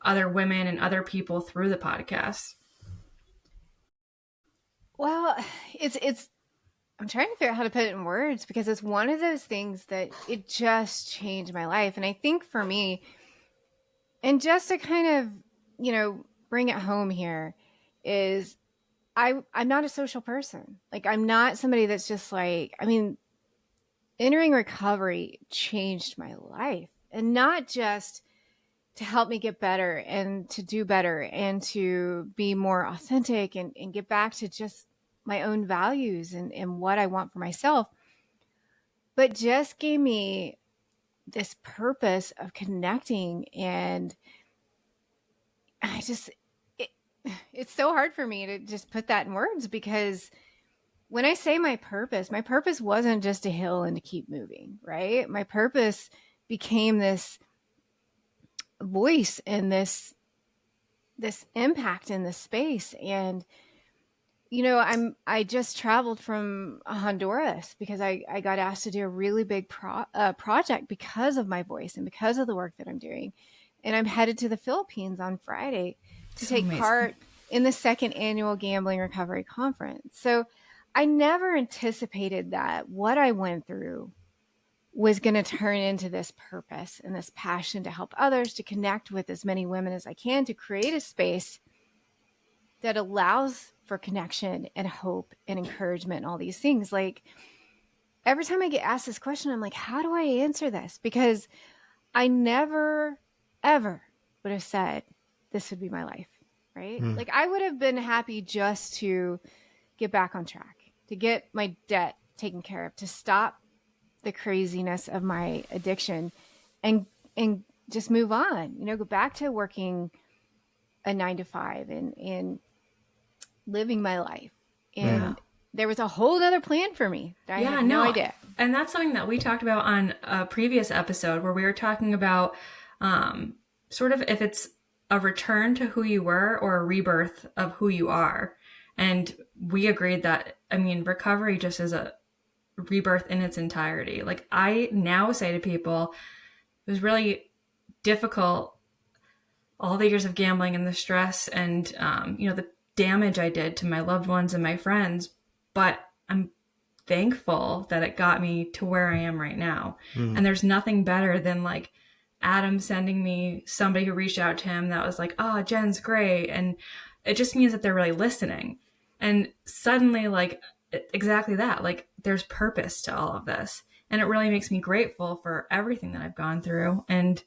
other women and other people through the podcast? Well, I'm trying to figure out how to put it in words because it's one of those things that it just changed my life. And I think for me, and just to kind of, bring it home here, is I'm not a social person. Like I'm not somebody that's just like, I mean, entering recovery changed my life, and not just to help me get better and to do better and to be more authentic and get back to just my own values and what I want for myself, but just gave me this purpose of connecting. And it's so hard for me to just put that in words, because when I say my purpose wasn't just to heal and to keep moving, right? My purpose became this voice and this impact in this space. And I just traveled from Honduras because I got asked to do a really big project because of my voice and because of the work that I'm doing. And I'm headed to the Philippines on Friday to take part in the 2nd annual Gambling Recovery Conference. So I never anticipated that what I went through was going to turn into this purpose and this passion to help others, to connect with as many women as I can, to create a space that allows for connection and hope and encouragement and all these things. Like, every time I get asked this question, I'm like, how do I answer this? Because I never, ever would have said this would be my life, right? Like, I would have been happy just to get back on track, to get my debt taken care of, to stop the craziness of my addiction and just move on, go back to working a 9 to 5 and living my life. And there was a whole other plan for me that I had no idea. And that's something that we talked about on a previous episode, where we were talking about sort of if it's a return to who you were or a rebirth of who you are. And we agreed that, recovery just is a rebirth in its entirety. Like, I now say to people, it was really difficult, all the years of gambling and the stress and, the damage I did to my loved ones and my friends, but I'm thankful that it got me to where I am right now. And there's nothing better than like Adam sending me somebody who reached out to him that was like, oh, Jen's great. And it just means that they're really listening. And suddenly, like, exactly that, like, there's purpose to all of this. And it really makes me grateful for everything that I've gone through and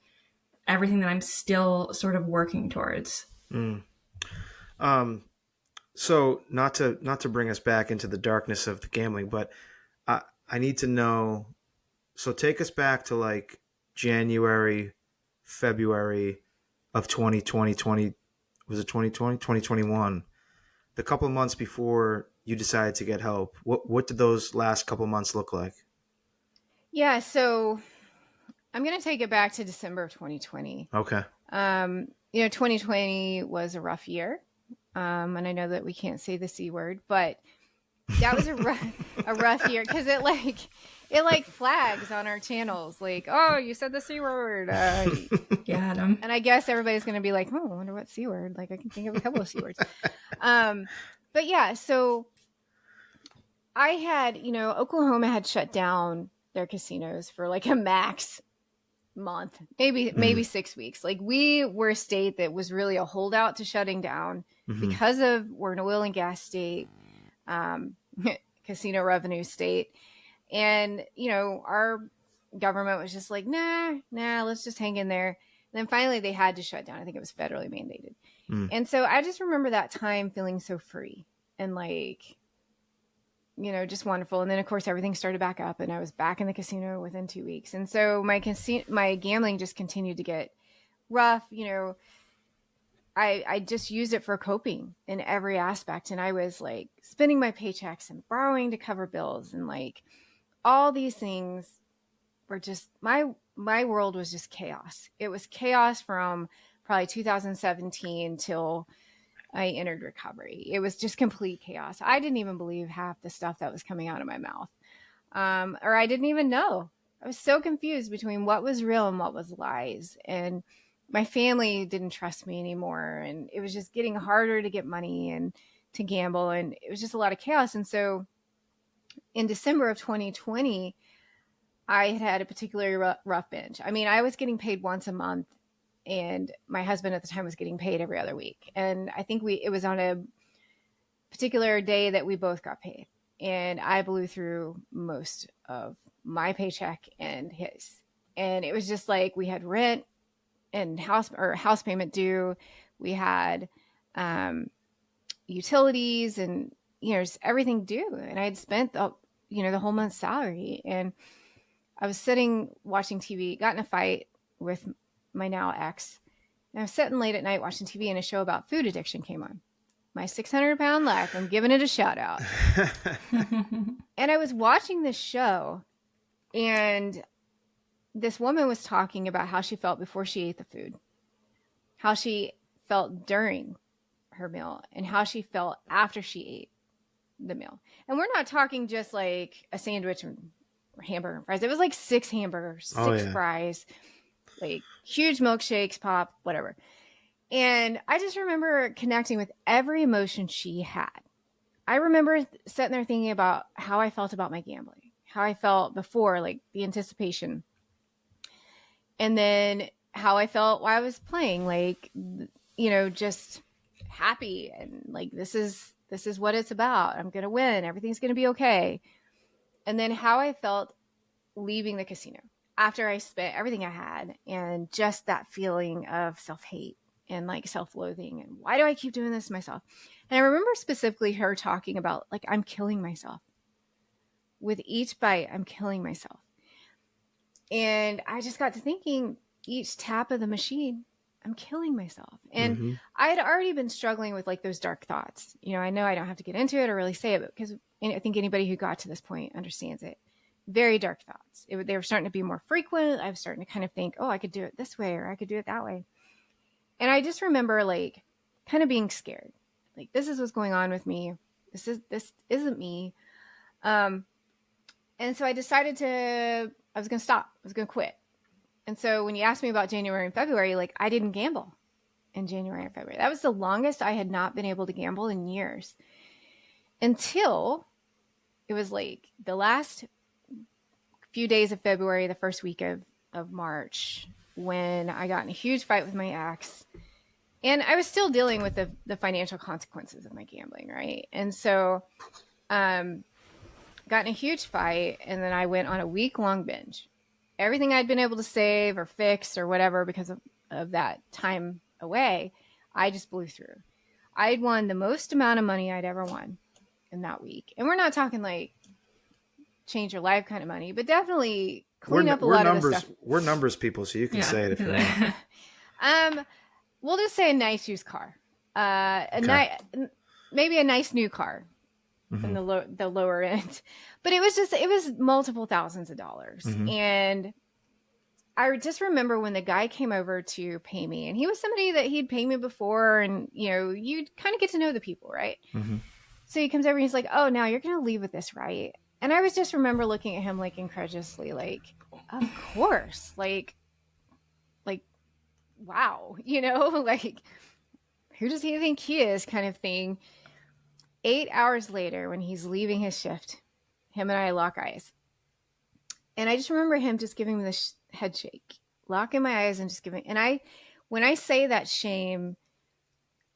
everything that I'm still sort of working towards. So not to bring us back into the darkness of the gambling, but I need to know, so take us back to like January, February of 2020, was it 2020, 2021, the couple of months before you decided to get help. What did those last couple of months look like? Yeah, so I'm going to take it back to December of 2020. Okay. 2020 was a rough year. And I know that we can't say the C word, but that was a rough year, because it flags on our channels, like, oh, you said the C word. Yeah, Adam. And I guess everybody's going to be like, oh, I wonder what C word. Like, I can think of a couple of C words. But yeah, so I had, Oklahoma had shut down their casinos for like a max month, maybe 6 weeks. Like, we were a state that was really a holdout to shutting down because of we're an oil and gas state, casino revenue state. And, our government was just like, nah, let's just hang in there. And then finally they had to shut down. I think it was federally mandated. And so I just remember that time feeling so free and like, just wonderful. And then of course everything started back up and I was back in the casino within 2 weeks. And so my gambling just continued to get rough. I just used it for coping in every aspect. And I was like spending my paychecks and borrowing to cover bills, and like all these things were just, my world was just chaos. It was chaos from probably 2017 till I entered recovery. It was just complete chaos. I didn't even believe half the stuff that was coming out of my mouth. Or I didn't even know. I was so confused between what was real and what was lies. And my family didn't trust me anymore. And it was just getting harder to get money and to gamble. And it was just a lot of chaos. And so in December of 2020, I had a particularly rough binge. I was getting paid once a month, and my husband at the time was getting paid every other week. And I think it was on a particular day that we both got paid. And I blew through most of my paycheck and his. And it was just like we had rent and house payment due. We had utilities and, just everything due. And I had spent the whole month's salary. And I was sitting watching TV, got in a fight with my now ex. And I was sitting late at night watching TV, and a show about food addiction came on. My 600-pound life. I'm giving it a shout out. And I was watching this show, and this woman was talking about how she felt before she ate the food, how she felt during her meal, and how she felt after she ate the meal. And we're not talking just like a sandwich and hamburger and fries. It was like 6 hamburgers, 6 fries, like huge milkshakes, pop, whatever. And I just remember connecting with every emotion she had. I remember sitting there thinking about how I felt about my gambling, how I felt before, like the anticipation, and then how I felt while I was playing, like, just happy and like, this is what it's about. I'm going to win. Everything's going to be okay. And then how I felt leaving the casino after I spent everything I had, and just that feeling of self-hate and like self-loathing, and why do I keep doing this to myself? And I remember specifically her talking about, like, I'm killing myself. With each bite, I'm killing myself. And I just got to thinking, each tap of the machine, I'm killing myself. And I had already been struggling with like those dark thoughts. I know I don't have to get into it or really say it, because I think anybody who got to this point understands it. Very dark thoughts. They were starting to be more frequent. I was starting to kind of think, oh, I could do it this way, or I could do it that way. And I just remember like kind of being scared. Like, this is what's going on with me. This isn't me. And so I decided I was going to stop. I was going to quit. And so when you asked me about January and February, like, I didn't gamble in January and February. That was the longest I had not been able to gamble in years, until it was like the last few days of February, the first week of March, when I got in a huge fight with my ex. And I was still dealing with the financial consequences of my gambling, right? And so got in a huge fight, and then I went on a week-long binge. Everything I'd been able to save or fix or whatever because of that time away, I just blew through. I'd won the most amount of money I'd ever won in that week. And we're not talking like change your life kind of money, but definitely clean up a lot of the stuff. We're numbers people, so you can say it if you want. We'll just say a nice used car. Maybe a nice new car. In the lower end, but it was multiple thousands of dollars. And I just remember when the guy came over to pay me, and he was somebody that he'd paid me before, and you'd kind of get to know the people, right? So he comes over and he's like, oh, now you're gonna leave with this, right? And I was just remember looking at him like incredulously, like, of course, like wow, like, who does he think he is, kind of thing. 8 hours later, when he's leaving his shift, him and I lock eyes. And I just remember him just giving me this head shake, locking my eyes and just giving. And when I say that shame,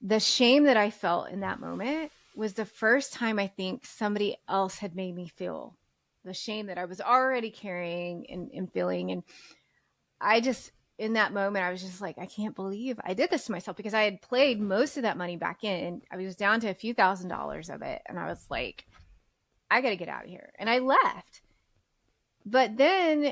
the shame that I felt in that moment was the first time I think somebody else had made me feel the shame that I was already carrying and feeling. And I just, in that moment, I was just like, I can't believe I did this to myself, because I had played most of that money back in. I was down to a few $1,000s of it. And I was like, I got to get out of here. And I left. But then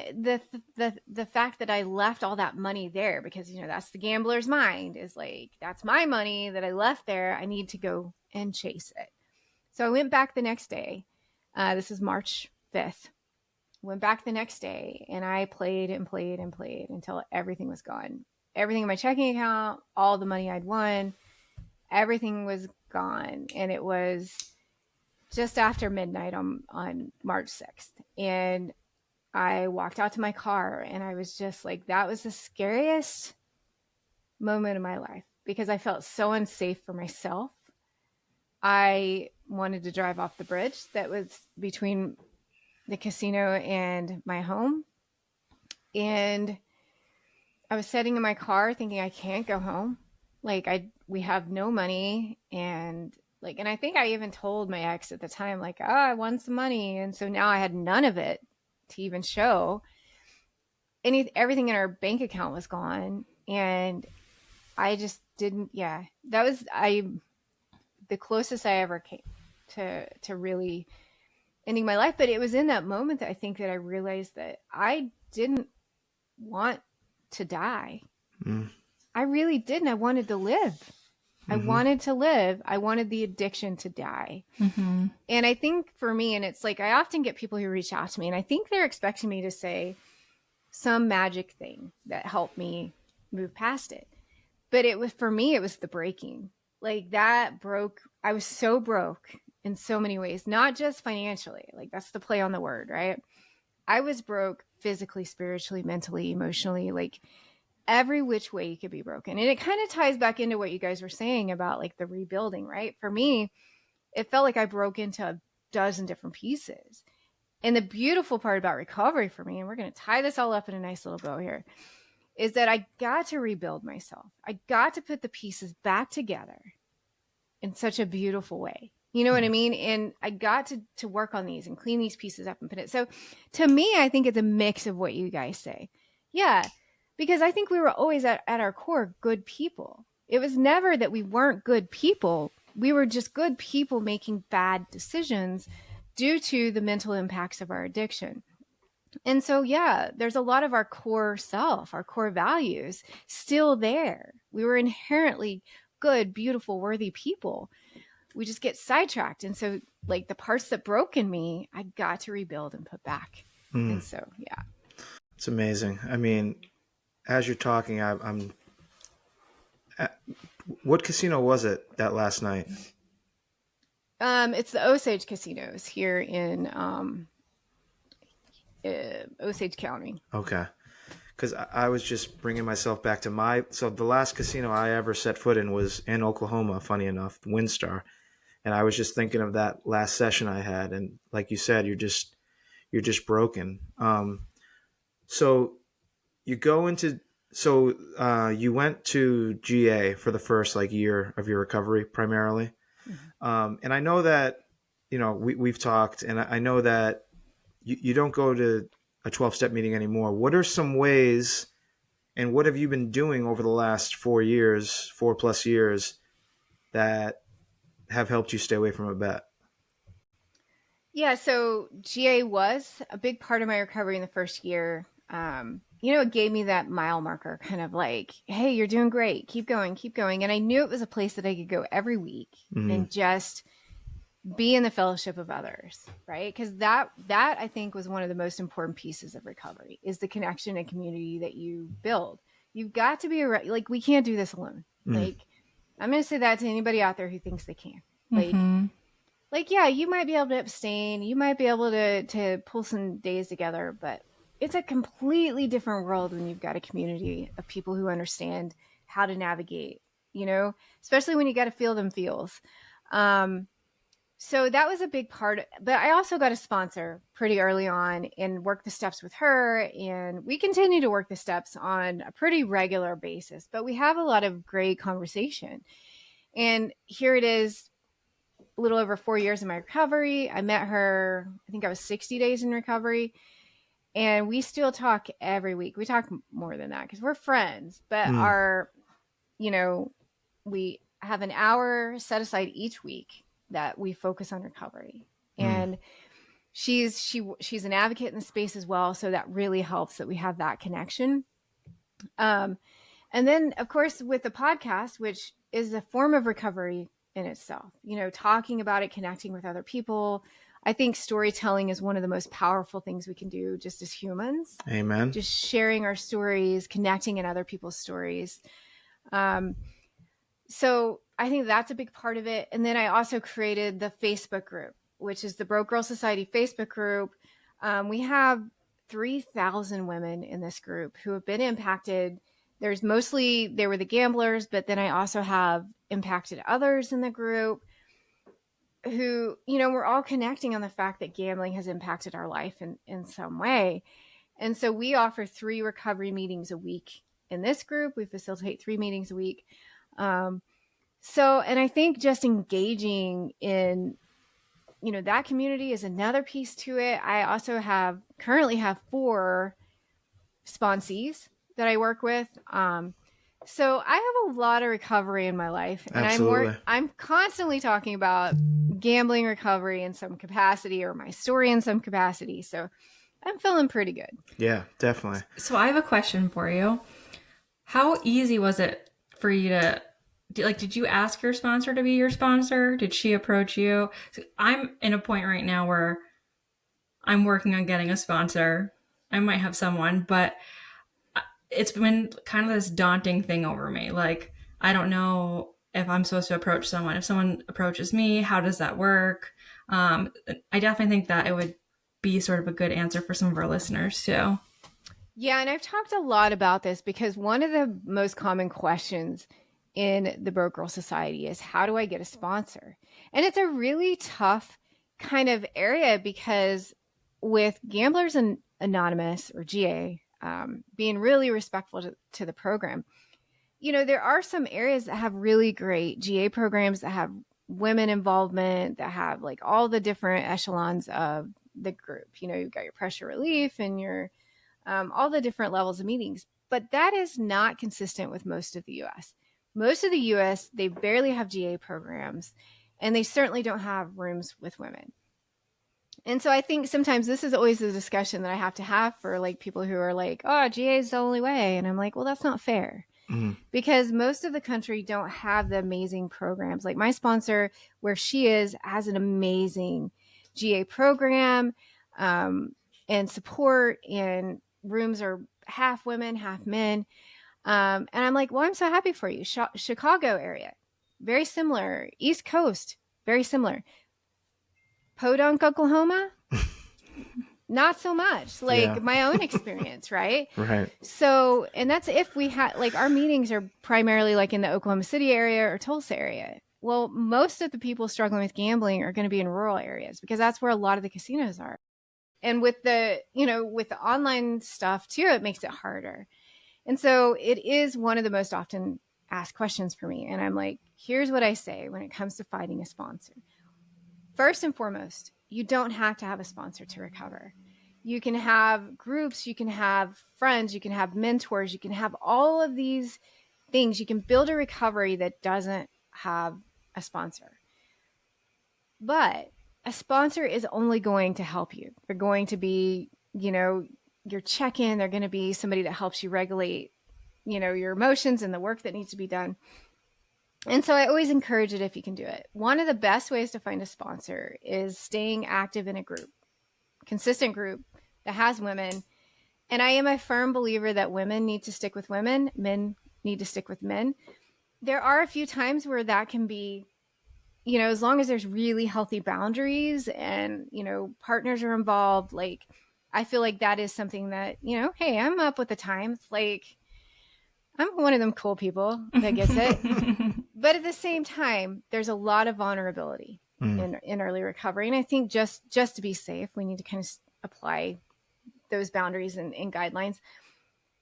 the fact that I left all that money there, because, that's the gambler's mind, is like, that's my money that I left there. I need to go and chase it. So I went back the next day. This is March 5th. Went back the next day, and I played and played and played until everything was gone. Everything in my checking account, all the money I'd won, everything was gone. And it was just after midnight on March 6th. And I walked out to my car, and I was just like, that was the scariest moment of my life, because I felt so unsafe for myself. I wanted to drive off the bridge that was between the casino and my home. And I was sitting in my car thinking, I can't go home. Like, we have no money. And I think I even told my ex at the time, like, oh, I won some money. And so now I had none of it to even show. Everything in our bank account was gone. And I just didn't, that was the closest I ever came to really ending my life. But it was in that moment that I think that I realized that I didn't want to die. I really didn't. I wanted to live. I wanted to live. I wanted the addiction to die. And I think for me, and it's like, I often get people who reach out to me, and I think they're expecting me to say some magic thing that helped me move past it. But for me, it was the breaking. Like, that broke. I was so broke in so many ways, not just financially. Like, that's the play on the word, right? I was broke physically, spiritually, mentally, emotionally, like every which way you could be broken. And it kind of ties back into what you guys were saying about like the rebuilding, right? For me, it felt like I broke into a dozen different pieces. And the beautiful part about recovery for me, and we're going to tie this all up in a nice little bow here, is that I got to rebuild myself. I got to put the pieces back together in such a beautiful way. You know what I mean? And I got to work on these and clean these pieces up and put it. So to me, I think it's a mix of what you guys say. Yeah, because I think we were always at our core good people. It was never that we weren't good people. We were just good people making bad decisions due to the mental impacts of our addiction. And so, yeah, there's a lot of our core self, our core values still there. We were inherently good, beautiful, worthy people. We just get sidetracked. And so, like, the parts that broke in me, I got to rebuild and put back. And so, yeah. It's amazing. I mean, as you're talking, I'm what casino was it that last night? It's the Osage casinos here in Osage County. Okay. Because I was just bringing myself back to so the last casino I ever set foot in was in Oklahoma, funny enough, WinStar. And I was just thinking of that last session I had. And like you said, you're just broken. So you go into, you went to GA for the first year of your recovery primarily. Mm-hmm. And I know that, we've talked, and I know that you don't go to a 12-step meeting anymore. What are some ways, and what have you been doing over the last 4+ years that have helped you stay away from a bet? Yeah, so GA was a big part of my recovery in the first year. It gave me that mile marker, kind of like, hey, you're doing great. Keep going, keep going. And I knew it was a place that I could go every week and just be in the fellowship of others, right? Because that I think was one of the most important pieces of recovery, is the connection and community that you build. You've got to be we can't do this alone. Like, I'm going to say that to anybody out there who thinks they can. Yeah, you might be able to abstain. You might be able to pull some days together, but it's a completely different world when you've got a community of people who understand how to navigate, especially when you got to feel them feels. So that was a big part, but I also got a sponsor pretty early on and worked the steps with her. And we continue to work the steps on a pretty regular basis, but we have a lot of great conversation. And here it is, a little over 4 years in my recovery. I met her, I think I was 60 days in recovery. And we still talk every week. We talk more than that because we're friends, but we have an hour set aside each week that we focus on recovery. And she's an advocate in the space as well. So that really helps that we have that connection. And then of course with the podcast, which is a form of recovery in itself, talking about it, connecting with other people. I think storytelling is one of the most powerful things we can do just as humans. Amen. Just sharing our stories, connecting in other people's stories. So I think that's a big part of it. And then I also created the Facebook group, which is the Broke Girl Society Facebook group. We have 3,000 women in this group who have been impacted. They were the gamblers, but then I also have impacted others in the group who, we're all connecting on the fact that gambling has impacted our life in some way. And so we offer 3 recovery meetings a week in this group. We facilitate 3 meetings a week. And I think just engaging in, that community is another piece to it. I also currently have 4 sponsees that I work with. So I have a lot of recovery in my life, and Absolutely. I'm constantly talking about gambling recovery in some capacity or my story in some capacity. So I'm feeling pretty good. Yeah, definitely. So I have a question for you. How easy was it for you to, did you ask your sponsor to be your sponsor? Did she approach you? So I'm in a point right now where I'm working on getting a sponsor. I might have someone, but it's been kind of this daunting thing over me. Like, I don't know if I'm supposed to approach someone. If someone approaches me, how does that work? I definitely think that it would be sort of a good answer for some of our listeners too. Yeah, and I've talked a lot about this because one of the most common questions in the Broke Girl Society is, how do I get a sponsor? And it's a really tough kind of area because with Gamblers Anonymous, or GA, being really respectful to the program, there are some areas that have really great GA programs that have women involvement, that have like all the different echelons of the group. You've got your pressure relief and your all the different levels of meetings. But that is not consistent with most of the US. Most of the US, they barely have GA programs, and they certainly don't have rooms with women. And so I think sometimes this is always a discussion that I have to have for like people who are like, oh, GA is the only way. And I'm like, well, that's not fair. Because most of the country don't have the amazing programs. Like my sponsor, where she is, has an amazing GA program and support, and rooms are half women, half men. And I'm like, well, I'm so happy for you. Chicago area, very similar. East Coast, very similar. Podunk, Oklahoma, not so much. Like my own experience, right? Right. So, and that's if we had, like, our meetings are primarily like in the Oklahoma City area or Tulsa area. Well, most of the people struggling with gambling are going to be in rural areas, because that's where a lot of the casinos are. And with the, with the online stuff too, it makes it harder. And so it is one of the most often asked questions for me. And I'm like, here's what I say when it comes to finding a sponsor. First and foremost, you don't have to have a sponsor to recover. You can have groups, you can have friends, you can have mentors, you can have all of these things. You can build a recovery that doesn't have a sponsor. But a sponsor is only going to help you. They're going to be, your check-in. They're going to be somebody that helps you regulate, your emotions and the work that needs to be done. And so I always encourage it if you can do it. One of the best ways to find a sponsor is staying active in a group, consistent group that has women. And I am a firm believer that women need to stick with women, men need to stick with men. There are a few times where that can be, as long as there's really healthy boundaries and, partners are involved. Like, I feel like that is something that, hey, I'm up with the times. Like, I'm one of them cool people that gets it. But at the same time, there's a lot of vulnerability in early recovery. And I think just to be safe, we need to kind of apply those boundaries and guidelines.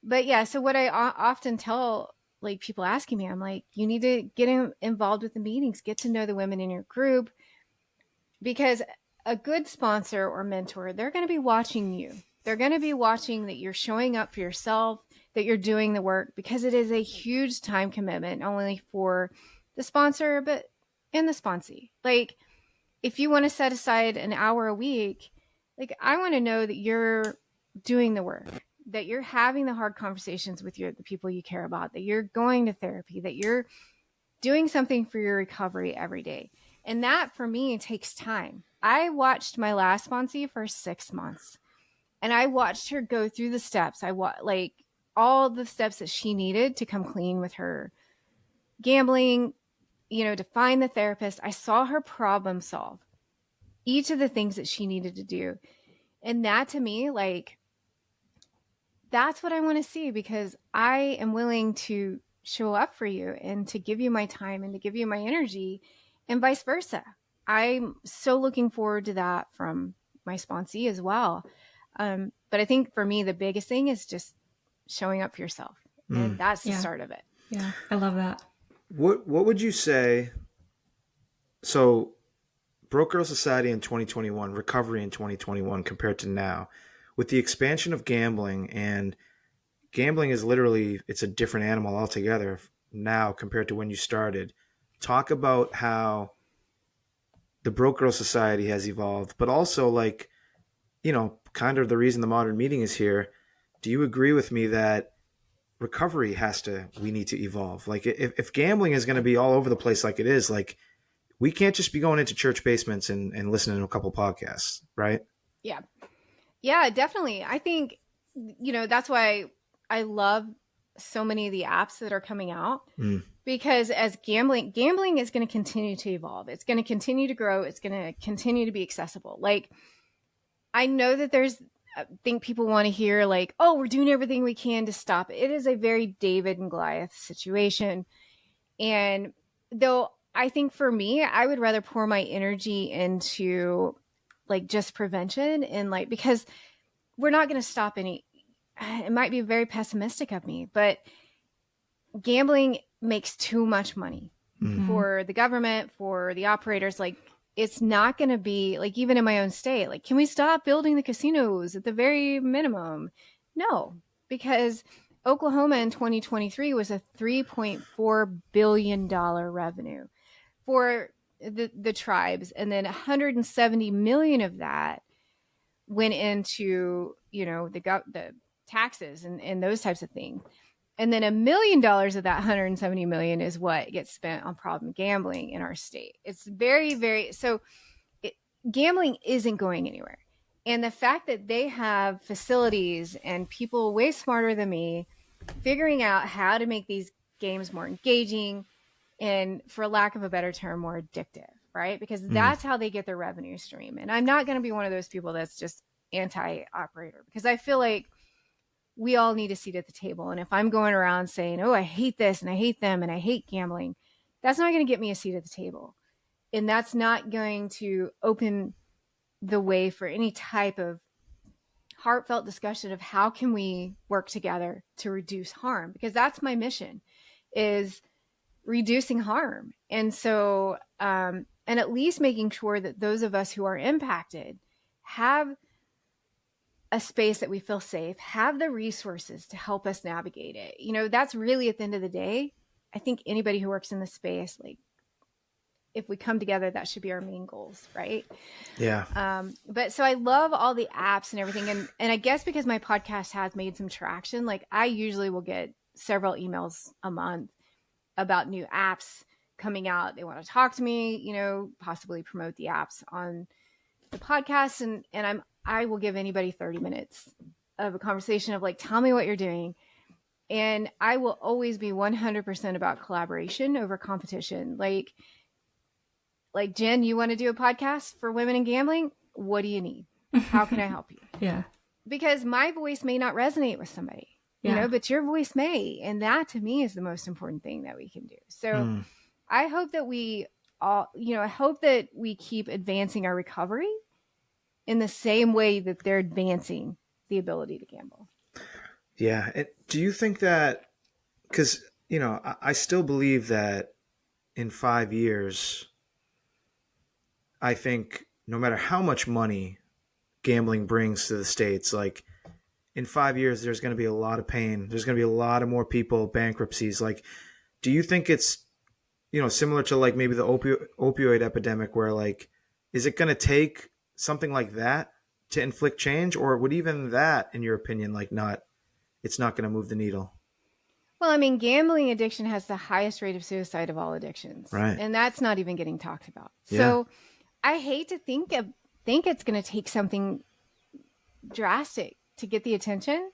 But yeah, so what I often tell like people asking me, I'm like, you need to get involved with the meetings, get to know the women in your group, because a good sponsor or mentor, they're going to be watching you. They're going to be watching that you're showing up for yourself, that you're doing the work, because it is a huge time commitment, not only for the sponsor, but and the sponsee. Like, if you want to set aside an hour a week, like, I want to know that you're doing the work, that you're having the hard conversations with the people you care about, that you're going to therapy, that you're doing something for your recovery every day. And that for me takes time. I watched my last sponsee for 6 months, and I watched her go through the steps. like all the steps that she needed to come clean with her gambling, to find the therapist. I saw her problem solve each of the things that she needed to do. And that, to me, like, that's what I want to see, because I am willing to show up for you and to give you my time and to give you my energy, and vice versa. I'm so looking forward to that from my sponsee as well. But I think for me, the biggest thing is just showing up for yourself. And that's the start of it. Yeah, I love that. What would you say? So, Broke Girl Society in 2021, recovery in 2021 compared to now, with the expansion of gambling, and gambling is literally, it's a different animal altogether now compared to when you started. Talk about how the Broke Girl Society has evolved, but also, like, kind of the reason the modern meeting is here. Do you agree with me that recovery we need to evolve? Like, if gambling is going to be all over the place like it is, like, we can't just be going into church basements and listening to a couple podcasts, right? Yeah, definitely. I think, that's why I love so many of the apps that are coming out, because as gambling is going to continue to evolve. It's going to continue to grow. It's going to continue to be accessible. Like, I know that I think people want to hear like, oh, we're doing everything we can to stop it. It is a very David and Goliath situation. And though I think for me, I would rather pour my energy into like just prevention and like, because we're not going to stop any, it might be very pessimistic of me, but gambling makes too much money for the government, for the operators. Like, it's not going to be like, even in my own state, like, can we stop building the casinos at the very minimum? No, because Oklahoma in 2023 was a $3.4 billion revenue for the tribes. And then 170 million of that went into, you know, the taxes and those types of things. And then $1 million of that 170 million is what gets spent on problem gambling in our state. It's very, very, so gambling isn't going anywhere. And the fact that they have facilities and people way smarter than me figuring out how to make these games more engaging and, for lack of a better term, more addictive, right? Because that's how they get their revenue stream. And I'm not going to be one of those people that's just anti-operator, because I feel like we all need a seat at the table. And if I'm going around saying, oh, I hate this and I hate them and I hate gambling, that's not going to get me a seat at the table. And that's not going to open the way for any type of heartfelt discussion of how can we work together to reduce harm, because that's my mission, is reducing harm. And so, and at least making sure that those of us who are impacted have a space that we feel safe, have the resources to help us navigate it. You know, that's really, at the end of the day, I think anybody who works in the space, like, if we come together, that should be our main goals, right? Yeah. But so I love all the apps and everything. And I guess because my podcast has made some traction, like, I usually will get several emails a month about new apps coming out. They want to talk to me, you know, possibly promote the apps on the podcast. And I will give anybody 30 minutes of a conversation of like, tell me what you're doing. And I will always be 100% about collaboration over competition. Like, Jen, you want to do a podcast for women in gambling? What do you need? How can I help you? Yeah. Because my voice may not resonate with somebody, you know, but your voice may. And that, to me, is the most important thing that we can do. So I hope that we all, you know, I hope that we keep advancing our recovery in the same way that they're advancing the ability to gamble. Yeah. And do you think that, because, you know, I still believe that in 5 years, I think no matter how much money gambling brings to the States, like, in 5 years, there's going to be a lot of pain. There's going to be a lot of more people, bankruptcies. Like, do you think it's, you know, similar to like maybe the opioid epidemic, where like, is it going to take something like that to inflict change, or would even that, in your opinion, like it's not going to move the needle? Well, I mean, gambling addiction has the highest rate of suicide of all addictions. Right. And that's not even getting talked about. Yeah. So I hate to think it's going to take something drastic to get the attention,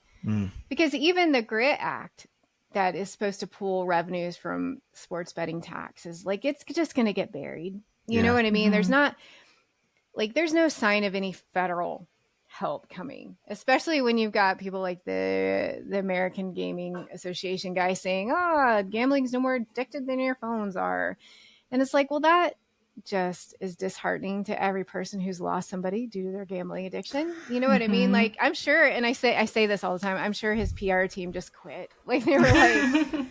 because even the GRIT Act that is supposed to pool revenues from sports betting taxes, like, it's just going to get buried. You know what I mean? There's no sign of any federal help coming, especially when you've got people like the American Gaming Association guy saying, gambling's no more addicted than your phones are. And it's like, well, that just is disheartening to every person who's lost somebody due to their gambling addiction. You know what I mean? Like, I'm sure, and I say this all the time, I'm sure his PR team just quit. Like, they were like,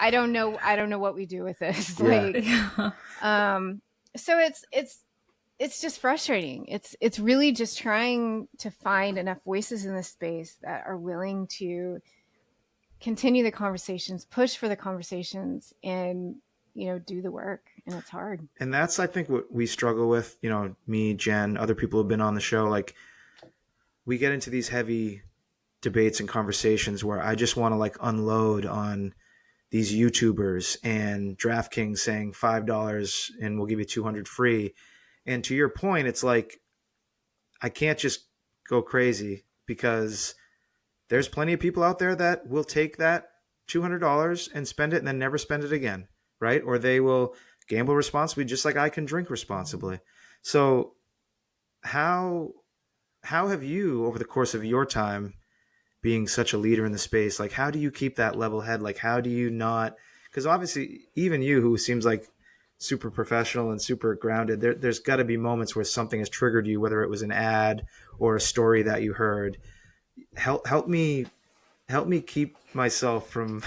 I don't know what we do with this. Yeah. Like, so it's just frustrating. It's really just trying to find enough voices in this space that are willing to continue the conversations, push for the conversations, and, you know, do the work. And it's hard. And that's, I think, what we struggle with, you know, me, Jen, other people who've been on the show. Like, we get into these heavy debates and conversations where I just want to like unload on these YouTubers and DraftKings saying $5 and we'll give you 200 free. And to your point, it's like, I can't just go crazy, because there's plenty of people out there that will take that $200 and spend it and then never spend it again, right? Or they will gamble responsibly, just like I can drink responsibly. So how have you, over the course of your time being such a leader in the space, like, how do you keep that level head? Like, how do you not, because obviously even you, who seems like super professional and super grounded, there's got to be moments where something has triggered you, whether it was an ad or a story that you heard. Help me keep myself from,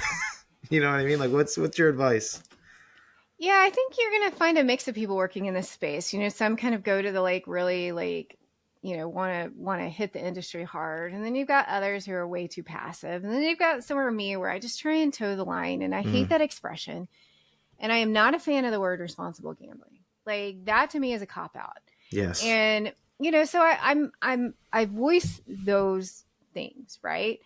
you know what I mean? Like, what's your advice? Yeah, I think you're going to find a mix of people working in this space. You know, some kind of go to the like really like, you know, want to hit the industry hard, and then you've got others who are way too passive, and then you've got somewhere me where I just try and toe the line, and I hate that expression, and I am not a fan of the word responsible gambling. Like that to me is a cop out. Yes. And you know, so I voice those things, right?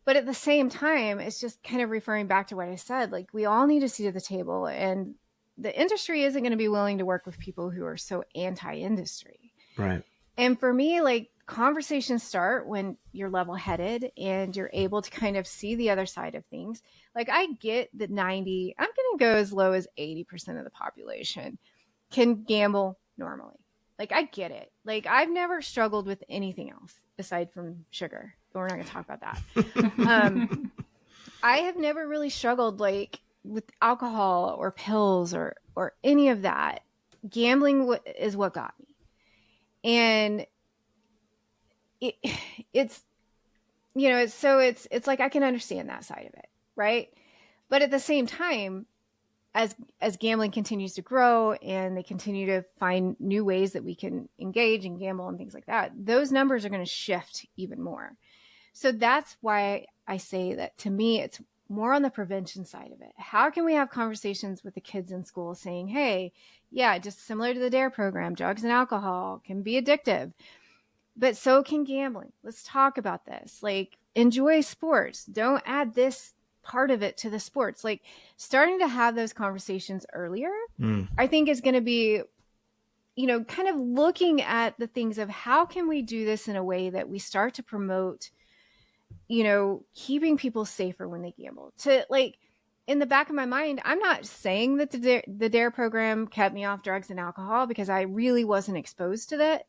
But at the same time, it's just kind of referring back to what I said. Like we all need a seat at the table, and the industry isn't going to be willing to work with people who are so anti-industry. Right. And for me, like conversations start when you're level-headed and you're able to kind of see the other side of things. Like I get that I'm going to go as low as 80% of the population can gamble normally. Like I get it. Like I've never struggled with anything else aside from sugar, but we're not going to talk about that. I have never really struggled like with alcohol or pills or any of that. Gambling is what got me. And it's, you know, it's like, I can understand that side of it. Right. But at the same time, as gambling continues to grow and they continue to find new ways that we can engage and gamble and things like that, those numbers are going to shift even more. So that's why I say that to me, it's more on the prevention side of it. How can we have conversations with the kids in school saying, hey, yeah, just similar to the DARE program, drugs and alcohol can be addictive, but so can gambling. Let's talk about this. Like, enjoy sports. Don't add this part of it to the sports. Like, starting to have those conversations earlier, I think is going to be, you know, kind of looking at the things of how can we do this in a way that we start to promote, you know, keeping people safer when they gamble. To like, in the back of my mind, I'm not saying that the DARE program kept me off drugs and alcohol because I really wasn't exposed to that.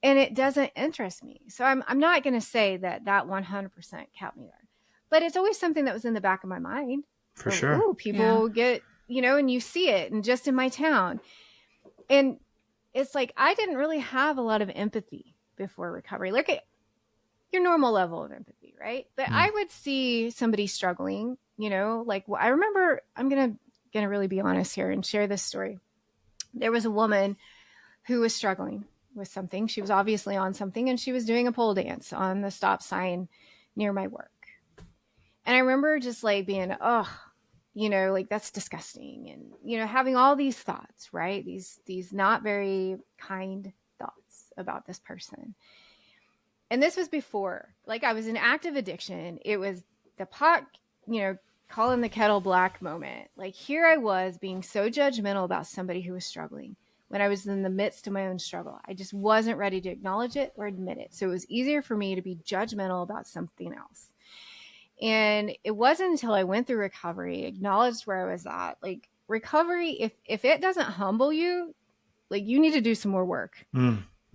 And it doesn't interest me. So I'm not going to say that 100% kept me there. But it's always something that was in the back of my mind. For sure. Ooh, people get, you know, and you see it, and just in my town. And it's like, I didn't really have a lot of empathy before recovery. Look at your normal level of empathy, right? But I would see somebody struggling, you know, like I remember, I'm going to really be honest here and share this story. There was a woman who was struggling with something. She was obviously on something, and she was doing a pole dance on the stop sign near my work. And I remember just like being, oh, you know, like that's disgusting. And, you know, having all these thoughts, right? These not very kind thoughts about this person. And this was before, like I was in active addiction. It was the pot, you know, calling the kettle black moment. Like here I was being so judgmental about somebody who was struggling when I was in the midst of my own struggle. I just wasn't ready to acknowledge it or admit it. So it was easier for me to be judgmental about something else. And it wasn't until I went through recovery, acknowledged where I was at. Like recovery, if it doesn't humble you, like you need to do some more work.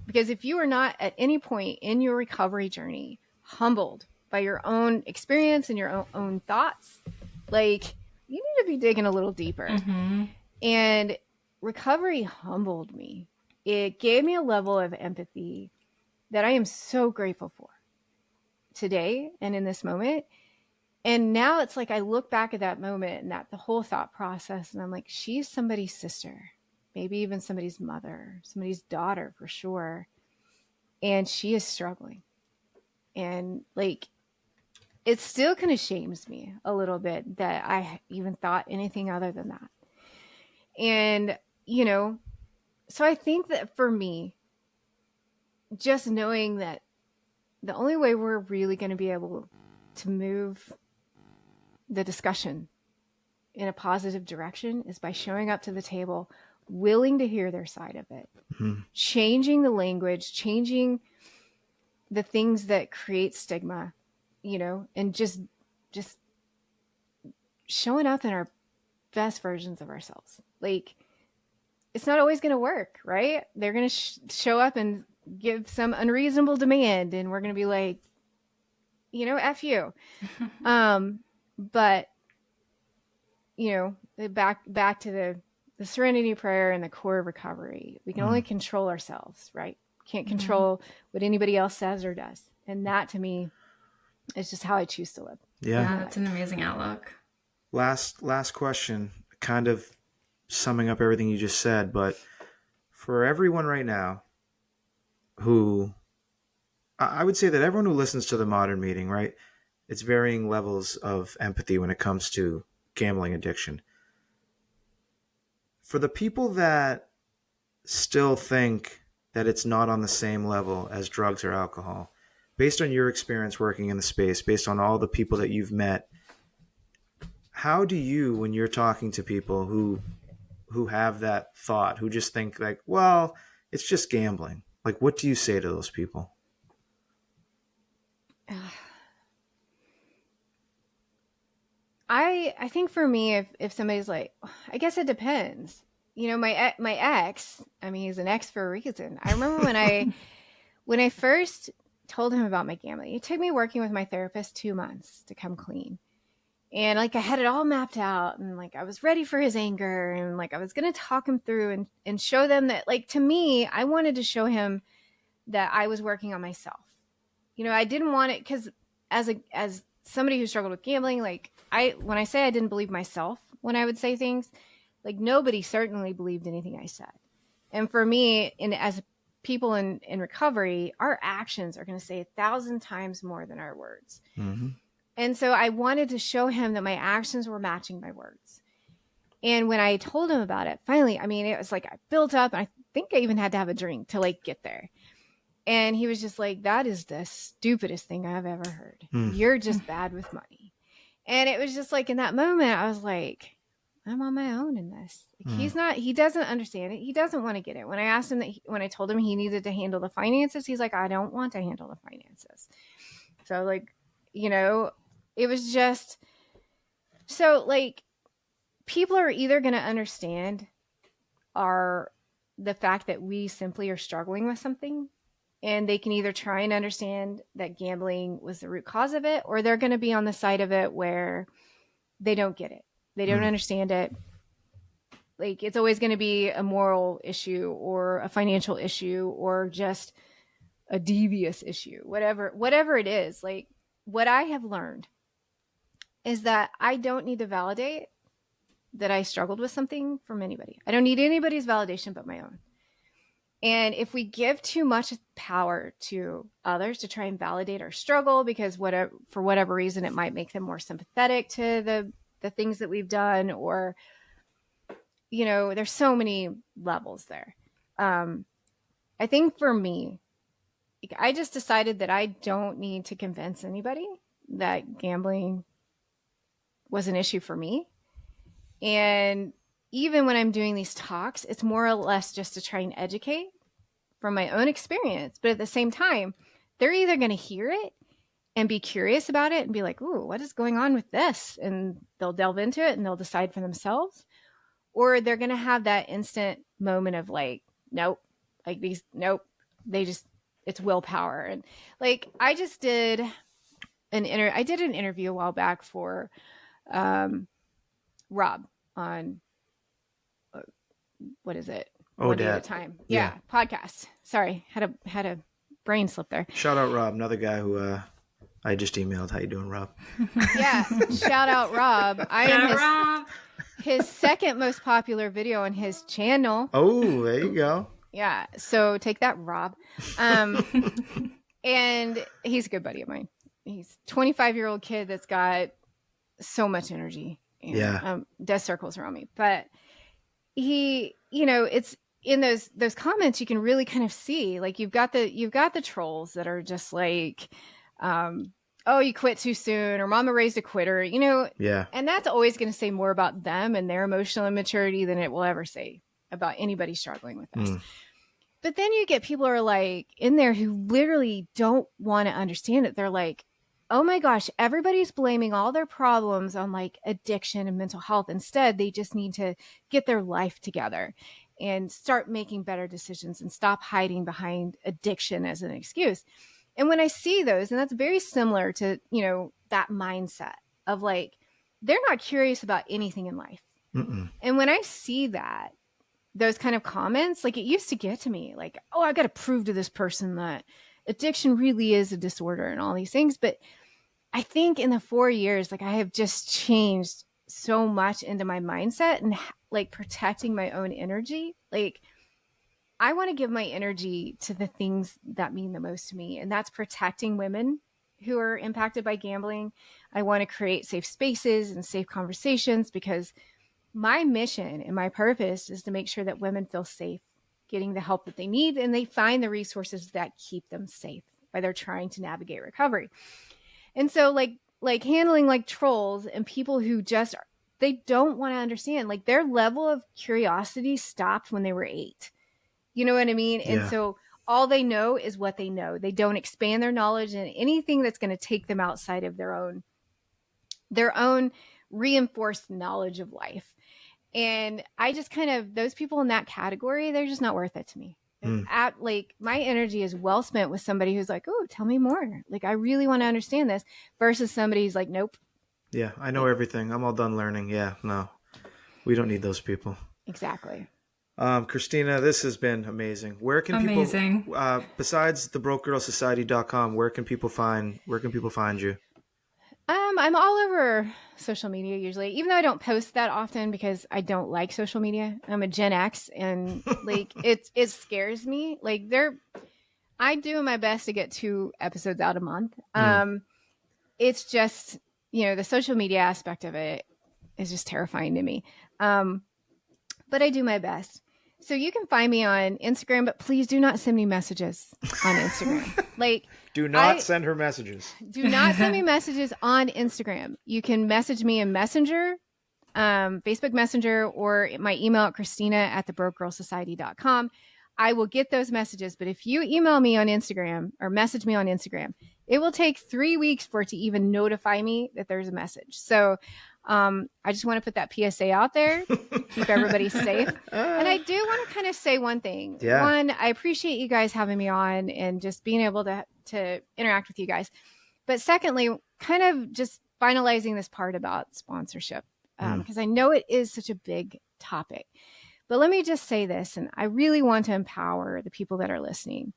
Because if you are not at any point in your recovery journey humbled by your own experience and your own thoughts, like you need to be digging a little deeper. And recovery humbled me. It gave me a level of empathy that I am so grateful for today and in this moment. And now it's like I look back at that moment and that the whole thought process, and I'm like, she's somebody's sister, maybe even somebody's mother, somebody's daughter for sure. And she is struggling. And like, it still kind of shames me a little bit that I even thought anything other than that. And, you know, so I think that for me, just knowing that the only way we're really going to be able to move the discussion in a positive direction is by showing up to the table, willing to hear their side of it, changing the language, changing the things that create stigma, you know, and just showing up in our best versions of ourselves. Like, it's not always going to work, right? They're going to show up and give some unreasonable demand, and we're going to be like, you know, F you. But, you know, back to the serenity prayer and the core of recovery. We can only control ourselves, right? Can't control what anybody else says or does. And that to me is just how I choose to live. Yeah, that's an amazing outlook. Last question, kind of summing up everything you just said, but for everyone right now who, I would say that everyone who listens to the Modern Meeting, right, it's varying levels of empathy when it comes to gambling addiction. For the people that still think that it's not on the same level as drugs or alcohol, based on your experience working in the space, based on all the people that you've met, how do you, when you're talking to people who have that thought, who just think like, well, it's just gambling, like, what do you say to those people? I think for me, if somebody's like, I guess it depends. You know, my ex, I mean, he's an ex for a reason. I remember when I first told him about my gambling, it took me working with my therapist 2 months to come clean. And like, I had it all mapped out, and like, I was ready for his anger, and like, I was going to talk him through and show them that, like, to me, I wanted to show him that I was working on myself. You know, I didn't want it, because as somebody who struggled with gambling, like, when I say I didn't believe myself when I would say things, like, nobody certainly believed anything I said. And for me, as people in recovery, our actions are going to say 1,000 times more than our words. Mm-hmm. And so I wanted to show him that my actions were matching my words. And when I told him about it, finally, I mean, it was like I built up, and I think I even had to have a drink to like get there. And he was just like, that is the stupidest thing I've ever heard. You're just bad with money. And it was just like, in that moment, I was like, I'm on my own in this. Like, he doesn't understand it. He doesn't want to get it. When I asked him when I told him he needed to handle the finances, he's like, I don't want to handle the finances. So like, you know, it was just, so like, people are either going to understand the fact that we simply are struggling with something, and they can either try and understand that gambling was the root cause of it, or they're going to be on the side of it where they don't get it. They don't understand it. Like, it's always going to be a moral issue or a financial issue or just a devious issue, whatever it is. Like, what I have learned is that I don't need to validate that I struggled with something from anybody. I don't need anybody's validation but my own. And if we give too much power to others to try and validate our struggle, because for whatever reason, it might make them more sympathetic to the things that we've done, or, you know, there's so many levels there. I think for me, I just decided that I don't need to convince anybody that gambling was an issue for me. And even when I'm doing these talks, it's more or less just to try and educate from my own experience. But at the same time, they're either going to hear it and be curious about it and be like, ooh, what is going on with this? And they'll delve into it and they'll decide for themselves. Or they're going to have that instant moment of like, nope, like these, nope, it's willpower. And like, I did an interview a while back for Rob on, what is it? Oh, One Day Dad. at a Time. Yeah. Podcast. Sorry. Had a brain slip there. Shout out Rob, another guy who I just emailed. How you doing, Rob? Yeah. Shout out Rob. I Shout am out Rob. his second most popular video on his channel. Oh, there you go. Yeah. So take that, Rob. And he's a good buddy of mine. He's a 25-year-old kid that's got so much energy. And, does circles around me. But he, you know, it's in those comments, you can really kind of see, like, you've got the trolls that are just like, oh, you quit too soon, or mama raised a quitter, you know? Yeah. And that's always going to say more about them and their emotional immaturity than it will ever say about anybody struggling with this. But then you get people who are like in there who literally don't want to understand it. They're like, oh my gosh, everybody's blaming all their problems on like addiction and mental health. Instead, they just need to get their life together and start making better decisions and stop hiding behind addiction as an excuse. And when I see those, and that's very similar to, you know, that mindset of like, they're not curious about anything in life. And when I see that, those kind of comments, like it used to get to me like, oh, I got to prove to this person that addiction really is a disorder and all these things. But I think in the 4 years, like I have just changed so much into my mindset and like protecting my own energy. Like I want to give my energy to the things that mean the most to me. And that's protecting women who are impacted by gambling. I want to create safe spaces and safe conversations because my mission and my purpose is to make sure that women feel safe getting the help that they need and they find the resources that keep them safe while they're trying to navigate recovery. And so like handling like trolls and people who just they don't want to understand, like their level of curiosity stopped when they were 8. You know what I mean? Yeah. And so all they know is what they know. They don't expand their knowledge in anything that's going to take them outside of their own reinforced knowledge of life. And I just kind of, those people in that category, they're just not worth it to me. Like my energy is well spent with somebody who's like, oh, tell me more. Like, I really want to understand this versus somebody who's like, nope. Yeah, I know everything. I'm all done learning. Yeah, no, we don't need those people. Exactly. Christina, this has been amazing. Where can people, besides thebrokeGirlSociety.com, where can people find you? I'm all over social media usually, even though I don't post that often because I don't like social media. I'm a Gen X and like it scares me. Like I do my best to get 2 episodes out a month. It's just, the social media aspect of it is just terrifying to me. But I do my best. So you can find me on Instagram, but please do not send me messages on Instagram. Like, do not send her messages. Do not send me messages on Instagram. You can message me in Messenger, Facebook Messenger, or my email at Christina@thebrokeGirlSociety.com. I will get those messages. But if you email me on Instagram or message me on Instagram, it will take 3 weeks for it to even notify me that there's a message. So I just want to put that PSA out there, keep everybody safe. And I do want to kind of say one thing. Yeah. One, I appreciate you guys having me on and just being able to interact with you guys. But secondly, kind of just finalizing this part about sponsorship, because I know it is such a big topic. But let me just say this, and I really want to empower the people that are listening.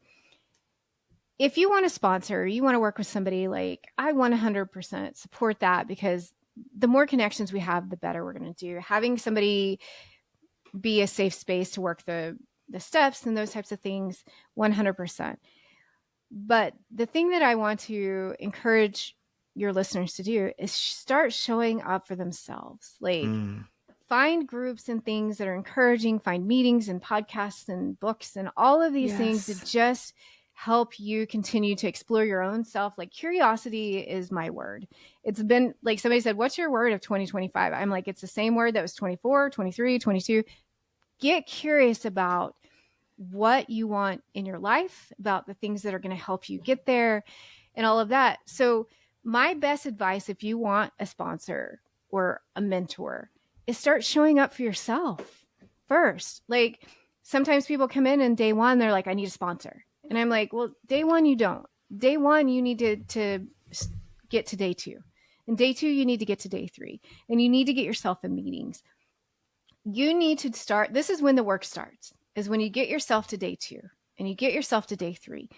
If you want to sponsor, you want to work with somebody, like I 100% support that, because the more connections we have, the better we're going to do. Having somebody be a safe space to work the steps and those types of things, 100%. But the thing that I want to encourage your listeners to do is start showing up for themselves. Like find groups and things that are encouraging, find meetings and podcasts and books and all of these things that just help you continue to explore your own self. Like curiosity is my word. It's been like somebody said, what's your word of 2025? I'm like, it's the same word that was 24, 23, 22. Get curious about what you want in your life, about the things that are going to help you get there and all of that. So my best advice, if you want a sponsor or a mentor, is start showing up for yourself first. Like sometimes people come in and day one, they're like, I need a sponsor. And I'm like, well, day one, you don't. Day one, you need to get to day 2. And day 2, you need to get to day 3. And you need to get yourself in meetings. You need to start. This is when the work starts, is when you get yourself to day 2 and you get yourself to day 3.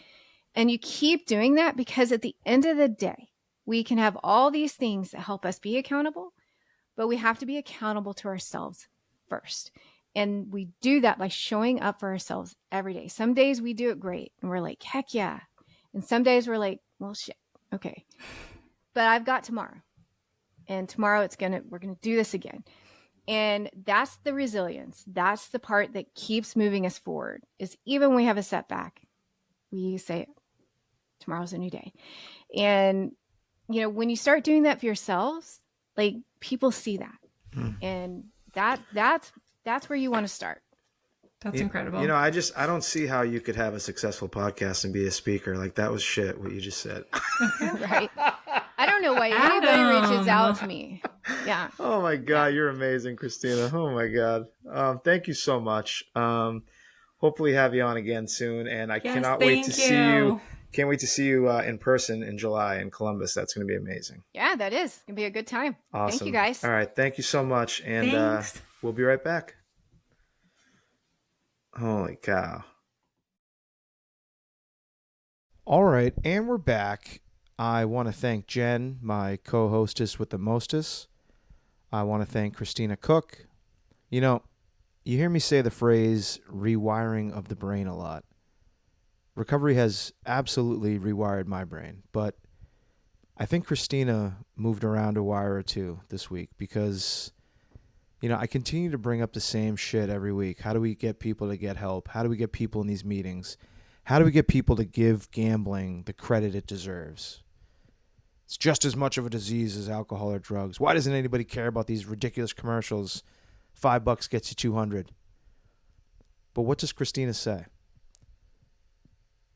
And you keep doing that, because at the end of the day, we can have all these things that help us be accountable, but we have to be accountable to ourselves first. And we do that by showing up for ourselves every day. Some days we do it great and we're like, heck yeah. And some days we're like, well, shit. Okay. But I've got tomorrow, and tomorrow we're going to do this again. And that's the resilience. That's the part that keeps moving us forward, is even when we have a setback, we say, tomorrow's a new day. And, when you start doing that for yourselves, like people see that. And that's where you want to start. That's incredible. I don't see how you could have a successful podcast and be a speaker. Like, that was shit, what you just said. Right. I don't know why anybody reaches out to me. Yeah. Oh my God. You're amazing, Christina. Oh my God. Thank you so much. Hopefully have you on again soon. And I cannot wait to see you. Can't wait to see you in person in July in Columbus. That's going to be amazing. Yeah, that is. It's going to be a good time. Awesome. Thank you, guys. All right. Thank you so much. And We'll be right back. Holy cow. All right, and we're back. I want to thank Jen, my co-hostess with the mostess. I want to thank Christina Cook. You know, you hear me say the phrase rewiring of the brain a lot. Recovery has absolutely rewired my brain, but I think Christina moved around a wire or two this week because, I continue to bring up the same shit every week. How do we get people to get help? How do we get people in these meetings? How do we get people to give gambling the credit it deserves? It's just as much of a disease as alcohol or drugs. Why doesn't anybody care about these ridiculous commercials? $5 gets you 200. But what does Christina say?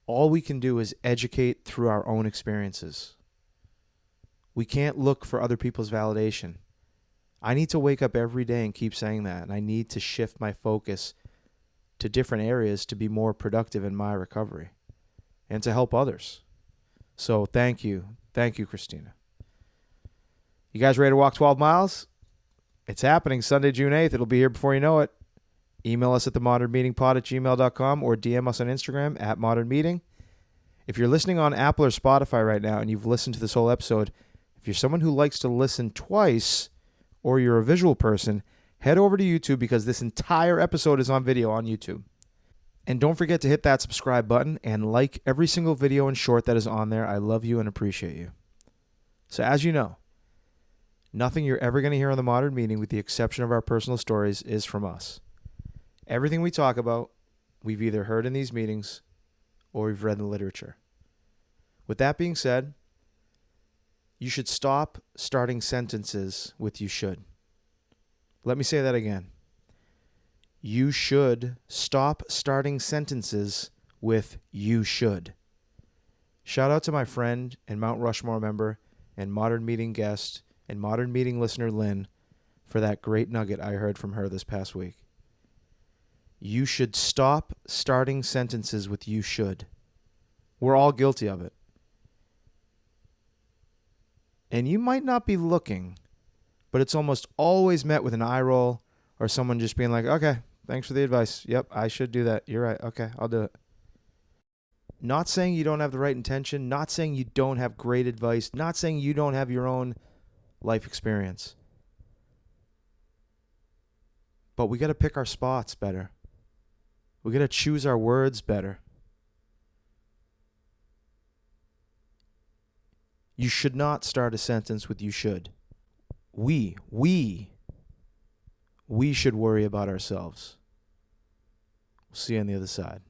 All we can do is educate through our own experiences. We can't look for other people's validation. I need to wake up every day and keep saying that, and I need to shift my focus to different areas to be more productive in my recovery and to help others. So thank you. Thank you, Christina. You guys ready to walk 12 miles? It's happening Sunday, June 8th. It'll be here before you know it. Email us at themodernmeetingpod@gmail.com or DM us on Instagram @modernmeeting. If you're listening on Apple or Spotify right now and you've listened to this whole episode, if you're someone who likes to listen twice or you're a visual person, head over to YouTube because this entire episode is on video on YouTube. And don't forget to hit that subscribe button and like every single video and short that is on there. I love you and appreciate you. So as you know, nothing you're ever going to hear on The Modern Meeting, with the exception of our personal stories, is from us. Everything we talk about, we've either heard in these meetings or we've read in the literature. With that being said, you should stop starting sentences with "you should." Let me say that again. You should stop starting sentences with "you should." Shout out to my friend and Mount Rushmore member and Modern Meeting guest and Modern Meeting listener Lynn for that great nugget I heard from her this past week. You should stop starting sentences with "you should." We're all guilty of it. And you might not be looking, but it's almost always met with an eye roll or someone just being like, "Okay, thanks for the advice. Yep, I should do that. You're right. Okay, I'll do it." Not saying you don't have the right intention, not saying you don't have great advice, not saying you don't have your own life experience. But we got to pick our spots better. We got to choose our words better. You should not start a sentence with "you should." We should worry about ourselves. We'll see you on the other side.